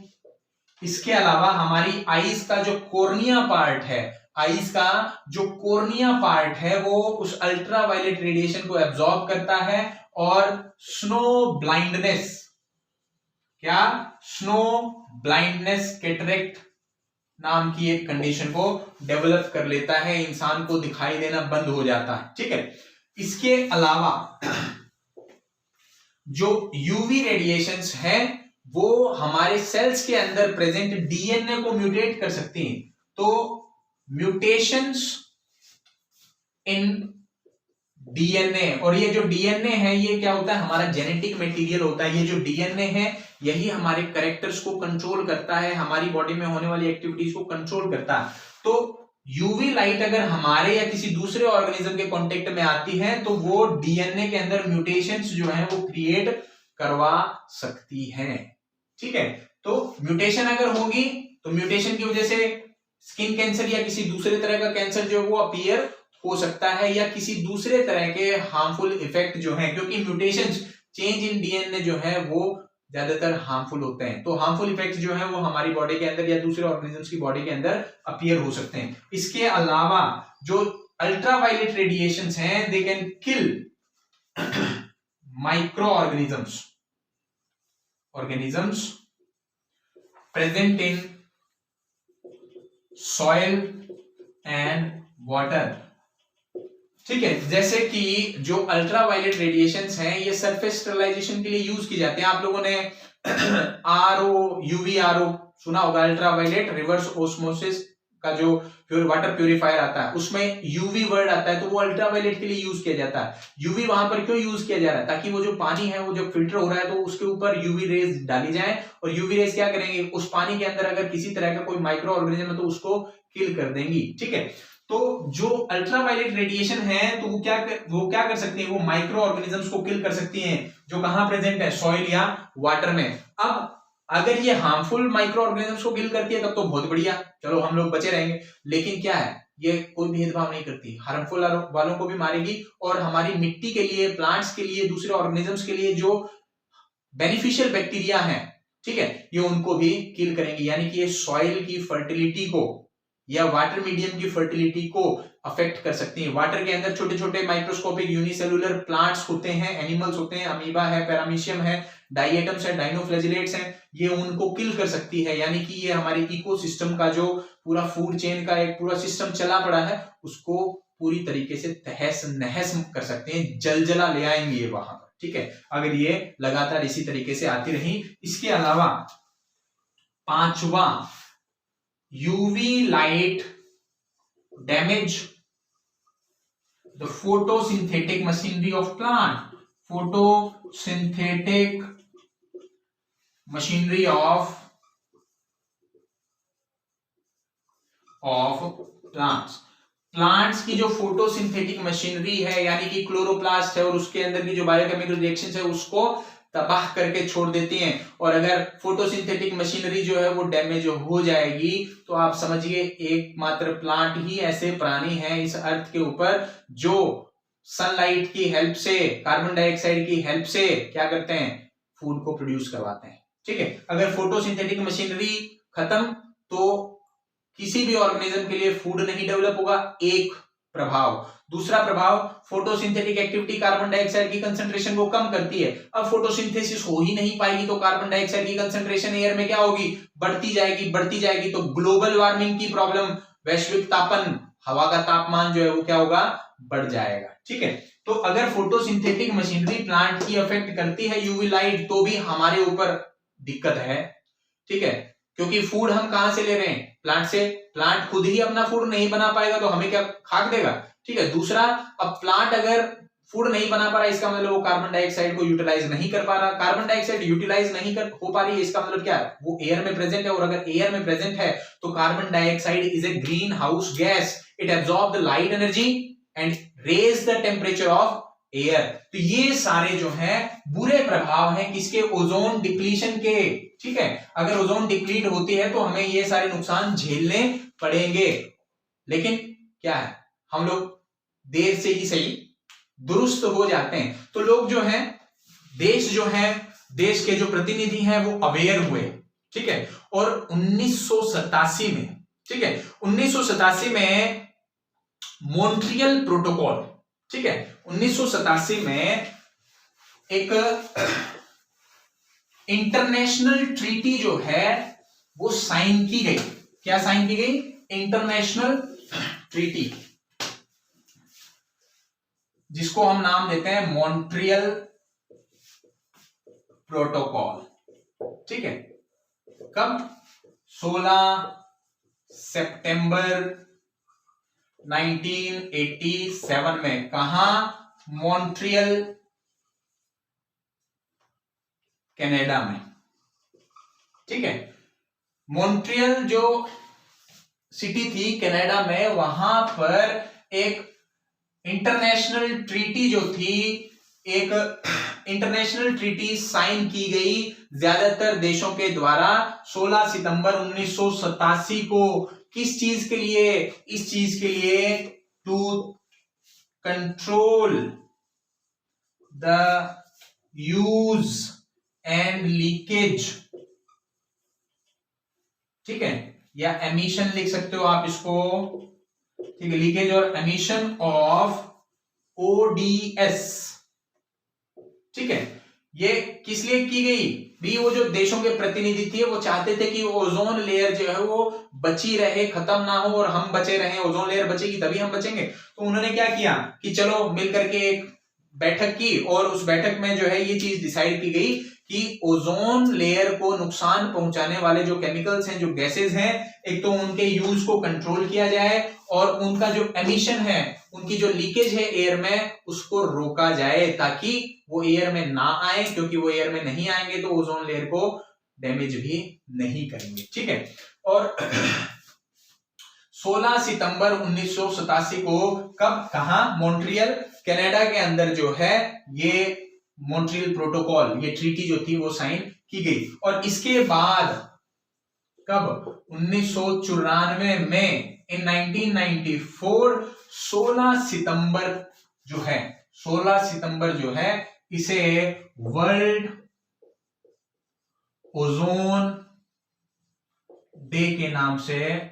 इसके अलावा हमारी आईज का जो कोर्निया पार्ट है, आईज का जो कोर्निया पार्ट है वो उस अल्ट्रावायलेट रेडिएशन को एब्जॉर्ब करता है, और स्नो ब्लाइंडनेस, क्या, स्नो ब्लाइंडनेस, कैटरेक्ट नाम की एक कंडीशन को डेवलप कर लेता है, इंसान को दिखाई देना बंद हो जाता है। ठीक है, इसके अलावा जो यूवी रेडिएशंस हैं वो हमारे सेल्स के अंदर प्रेजेंट डीएनए को म्यूटेट कर सकती हैं। तो म्यूटेशंस इन डीएनए, और ये जो डीएनए है ये क्या होता है, हमारा जेनेटिक मटेरियल होता है। ये जो डीएनए है यही हमारे कैरेक्टर्स को कंट्रोल करता है, हमारी बॉडी में होने वाली एक्टिविटीज को कंट्रोल करता है। तो यूवी लाइट अगर हमारे या किसी दूसरे ऑर्गेनिज्म के कांटेक्ट में आती है तो वो डीएनए के अंदर म्यूटेशंस जो है वो क्रिएट करवा सकती है। ठीक है, तो म्यूटेशन अगर होगी तो म्यूटेशन की वजह से स्किन कैंसर या किसी दूसरे तरह का कैंसर जो है वो अपीयर हो सकता है, या किसी दूसरे तरह के हार्मफुल इफेक्ट जो है, क्योंकि म्यूटेशंस चेंज इन डीएनए जो है वो ज्यादातर हार्मफुल होते हैं, तो हार्मफुल इफेक्ट्स जो है वो हमारी बॉडी के अंदर या दूसरे ऑर्गेनिजम्स की बॉडी के अंदर अपीयर हो सकते हैं। इसके अलावा जो अल्ट्रावायलेट रेडिएशंस हैं they can kill micro organisms present in soil and water. ठीक है, जैसे कि जो अल्ट्रावायलेट रेडिएशंस हैं ये सरफेस स्टरलाइजेशन के लिए यूज की जाते हैं। आप लोगों ने आरओ, यूवी आरओ सुना होगा, अल्ट्रावायलेट रिवर्स ऑस्मोसिस का जो वाटर प्यूरिफायर आता है उसमें यूवी वर्ड आता है, तो वो अल्ट्रावायलेट के लिए यूज किया जाता है। यूवी वहां पर क्यों यूज किया जा रहा है? ताकि वो जो पानी है वो जब फिल्टर हो रहा है तो उसके ऊपर यूवी रेज डाली जाए, और यूवी रेज क्या करेंगे, उस पानी के अंदर अगर किसी तरह का कोई माइक्रो ऑर्गेनिज्म है तो उसको किल कर देंगी। ठीक है, तो जो अल्ट्रावायलेट रेडिएशन है तो वो क्या कर सकती है, वो माइक्रो ऑर्गेनिजम्स को किल कर सकती हैं जो कहां प्रेजेंट है, सॉइल या वाटर में। अब अगर ये हार्मफुल माइक्रो ऑर्गेनिजम्स को किल करती है तब तो बहुत बढ़िया, चलो हम लोग बचे रहेंगे। लेकिन क्या है, ये कोई भेदभाव नहीं करती, हार्मफुल वालों को भी मारेगी, और हमारी मिट्टी के लिए, प्लांट्स के लिए, दूसरे ऑर्गेनिजम्स के लिए जो बेनिफिशियल बैक्टीरिया हैं, ठीक है, ये उनको भी किल करेंगे। यानी कि ये सॉइल की फर्टिलिटी को या वाटर मीडियम की फर्टिलिटी को अफेक्ट कर सकती है। वाटर के अंदर छोटे छोटे माइक्रोस्कोपिक यूनिसेलुलर प्लांट्स होते हैं, एनिमल्स होते हैं, अमीबा है, पैरामीशियम है, डाइएटम्स है, डाइनोफ्लैजिलेट्स हैं, ये उनको किल कर सकती है। यानी कि ये हमारे इकोसिस्टम का जो पूरा फूड चेन का एक पूरा सिस्टम चला पड़ा है उसको पूरी तरीके से तहस नहस कर सकते हैं, जलजला ले आएंगे ये वहां पर। ठीक है, अगर ये लगातार इसी तरीके से आती रही। इसके अलावा पांचवा, UV light damage the photosynthetic machinery of plant. Photosynthetic machinery of plants. Plants की जो फोटोसिंथेटिक मशीनरी है यानी कि क्लोरोप्लास्ट है और उसके अंदर की जो बायोकेमिकल रिएक्शंस है उसको तबाह करके छोड़ देती हैं। और अगर फोटोसिंथेटिक मशीनरी जो है वो डैमेज हो जाएगी तो आप समझिए एकमात्र प्लांट ही ऐसे प्राणी हैं इस अर्थ के ऊपर जो सनलाइट की हेल्प से, कार्बन डाइऑक्साइड की हेल्प से क्या करते हैं, फूड को प्रोड्यूस करवाते हैं। ठीक है, अगर फोटोसिंथेटिक मशीनरी खत्म तो किसी भी ऑर्गेनिज्म के लिए फूड नहीं डेवलप होगा, एक प्रभाव। दूसरा प्रभाव, फोटोसिंथेटिक एक्टिविटी कार्बन डाइऑक्साइड की कंसंट्रेशन को कम करती है। अब फोटोसिंथेसिस हो ही नहीं पाएगी तो कार्बन डाइऑक्साइड की कंसंट्रेशन एयर में क्या होगी, बढ़ती जाएगी, तो ग्लोबल वार्मिंग की प्रॉब्लम, वैश्विक तापन, हवा का तापमान जो है वो क्या होगा, बढ़ जाएगा। ठीक है, तो अगर फोटोसिंथेटिक मशीनरी प्लांट की अफेक्ट करती है यूवी लाइट तो भी हमारे ऊपर दिक्कत है। ठीक है, क्योंकि फूड हम कहां से ले रहे हैं, प्लांट से। प्लांट खुद ही अपना फूड नहीं बना पाएगा तो हमें क्या खाक देगा। ठीक है, दूसरा, अब प्लांट अगर फूड नहीं बना पा रहा इसका मतलब वो कार्बन डाइऑक्साइड को यूटिलाइज नहीं कर पा रहा। कार्बन डाइऑक्साइड यूटिलाइज नहीं कर हो पा रही है इसका मतलब क्या है, वो एयर में प्रेजेंट है, और अगर एयर में प्रेजेंट है तो carbon dioxide is a greenhouse gas, it absorb the light energy and raise the temperature of air. तो ये सारे जो है बुरे प्रभाव हैं किसके, ओजोन डिप्लीशन के। ठीक है, अगर ओजोन डिप्लीट होती है तो हमें ये सारे नुकसान झेलने पड़ेंगे। लेकिन क्या है, हम लोग देर से ही सही दुरुस्त हो जाते हैं। तो लोग जो हैं, देश के जो प्रतिनिधि हैं वो अवेयर हुए। ठीक है, और 1987 में, ठीक है, 1987 में मॉन्ट्रियल प्रोटोकॉल, ठीक है, 1987 में एक इंटरनेशनल ट्रीटी जो है वो साइन की गई। क्या साइन की गई, इंटरनेशनल ट्रीटी, जिसको हम नाम देते हैं मॉन्ट्रियल प्रोटोकॉल। ठीक है, कब, 16 सितंबर 1987 में, कहा, मॉन्ट्रियल कनाडा में। ठीक है, मॉन्ट्रियल जो सिटी थी कनाडा में, वहां पर एक इंटरनेशनल ट्रीटी जो थी, एक इंटरनेशनल ट्रीटी साइन की गई ज्यादातर देशों के द्वारा 16 सितंबर 1987 को। किस चीज के लिए? इस चीज के लिए, to control the use and leakage, ठीक है, या एमिशन लिख सकते हो आप इसको, ठीक है, लीकेज और एमिशन ऑफ ओडीएस, ठीक है। ये किस लिए की गई भी? वो जो देशों के प्रतिनिधि थे वो चाहते थे कि ओजोन लेयर जो है वो बची रहे, खत्म ना हो, और हम बचे रहें। ओजोन लेयर बचेगी तभी हम बचेंगे। तो उन्होंने क्या किया कि चलो मिलकर के एक बैठक की, और उस बैठक में जो है ये चीज डिसाइड की गई कि ओजोन लेयर को नुकसान पहुंचाने वाले जो केमिकल्स हैं, जो गैसेस हैं, एक तो उनके यूज को कंट्रोल किया जाए, और उनका जो एमिशन है, उनकी जो लीकेज है एयर में, उसको रोका जाए, ताकि वो एयर में ना आए, क्योंकि वो एयर में नहीं आएंगे तो ओजोन लेयर को डैमेज भी नहीं करेंगे, ठीक है। और 16 सितंबर 1987 को कब, कहां? मॉन्ट्रियल कनाडा के अंदर जो है ये मॉन्ट्रियल प्रोटोकॉल, ये ट्रीटी जो थी वो साइन की गई। और इसके बाद कब? 1994 में, इन 1994 16 सितंबर जो है, 16 सितंबर जो है, इसे वर्ल्ड ओजोन डे के नाम से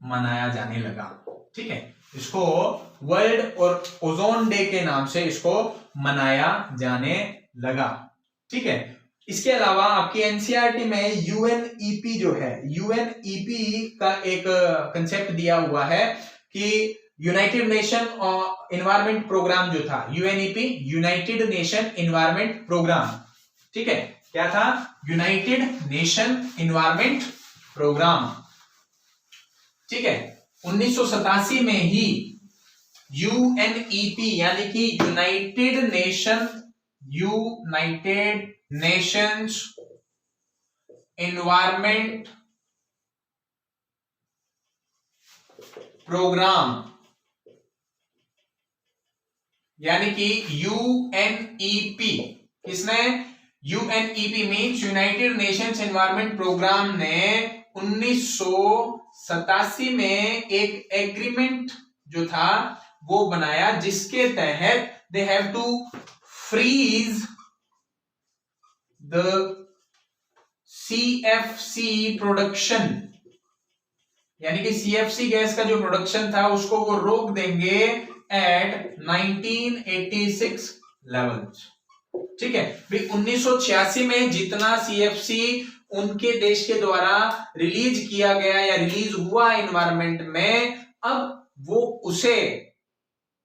मनाया जाने लगा, ठीक है। इसको वर्ल्ड और ओजोन डे के नाम से इसको मनाया जाने लगा, ठीक है। इसके अलावा आपकी एनसीईआरटी में यूएनईपी जो है, यूएनईपी का एक कंसेप्ट दिया हुआ है कि यूनाइटेड नेशन एनवायरमेंट प्रोग्राम जो था, UNEP, United Nation Environment Programme, ठीक है। क्या था? यूनाइटेड नेशन एनवायरमेंट प्रोग्राम, ठीक है। 1987 में ही यूएनईपी यानी कि यूनाइटेड नेशंस एनवायरमेंट प्रोग्राम, यानी कि यूएनईपी, किसने? UNEP means United Nations Environment Programme ने 1987 में एक एग्रीमेंट जो था वो बनाया, जिसके तहत they have to freeze the CFC production, यानी कि सीएफसी गैस का जो प्रोडक्शन था उसको वो रोक देंगे एट 1986 लेवल्स, ठीक है। 1986 में जितना सीएफसी उनके देश के द्वारा रिलीज किया गया या रिलीज हुआ एनवायरमेंट में, अब वो उसे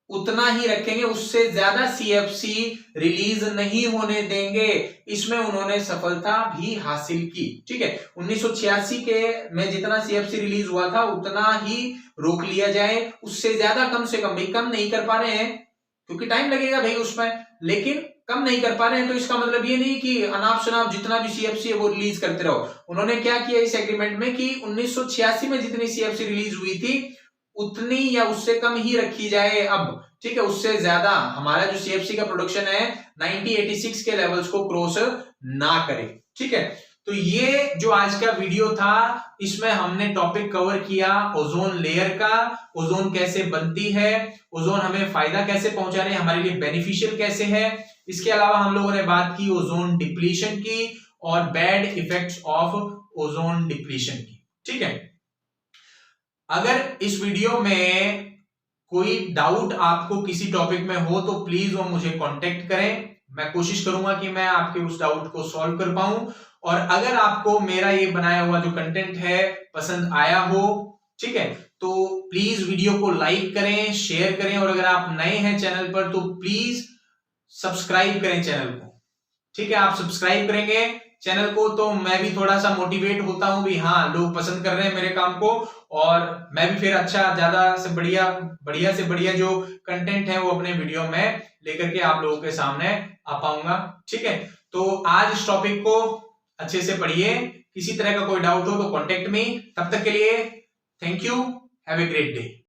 उतना ही रखेंगे, उससे ज्यादा सीएफसी रिलीज नहीं होने देंगे। इसमें उन्होंने सफलता भी हासिल की, ठीक है। 1986 के में जितना सीएफसी रिलीज हुआ था उतना ही रोक लिया जाए, उससे ज्यादा कम से कम, भाई कम नहीं कर पा रहे हैं क्योंकि टाइम लगेगा भाई उसमें, लेकिन कम नहीं कर पा रहे हैं तो इसका मतलब ये नहीं कि अनाप शनाप जितना भी सीएफसी है वो रिलीज करते रहो। उन्होंने क्या किया इस एग्रीमेंट में कि 1986 में जितनी सीएफसी रिलीज हुई थी उतनी या उससे कम ही रखी जाए अब, ठीक है। उससे ज्यादा हमारा जो सीएफसी का प्रोडक्शन है 1986 के लेवल्स को क्रॉस ना करे, ठीक है। तो ये जो आज का वीडियो था, इसमें हमने टॉपिक कवर किया ओजोन लेयर का, ओजोन कैसे बनती है, ओजोन हमें फायदा कैसे पहुंचा रहे हैं, हमारे लिए बेनिफिशियल कैसे है। इसके अलावा हम लोगों ने बात की ओजोन डिप्लीशन की और bad effects of ozone depletion की, ठीक है। अगर इस वीडियो में कोई डाउट आपको किसी टॉपिक में हो तो प्लीज वो मुझे कांटेक्ट करें, मैं कोशिश करूंगा कि मैं आपके उस डाउट को सॉल्व कर पाऊं। और अगर आपको मेरा ये बनाया हुआ जो कंटेंट है पसंद आया हो, ठीक है, तो प्लीज वीडियो को लाइक करें, शेयर करें, और अगर आप नए हैं चैनल पर तो प्लीज सब्सक्राइब करें चैनल को, ठीक है। आप सब्सक्राइब करेंगे चैनल को तो मैं भी थोड़ा सा मोटिवेट होता हूं भी, हाँ लोग पसंद कर रहे हैं मेरे काम को, और मैं भी फिर अच्छा ज्यादा से बढ़िया जो कंटेंट है वो अपने वीडियो में लेकर के आप लोगों के सामने आ पाऊंगा, ठीक है। तो आज इस टॉपिक को अच्छे से पढ़िए किसी तरह का कोई डाउट हो तो कॉन्टेक्ट मी। तब तक के लिए thank you, have a great day.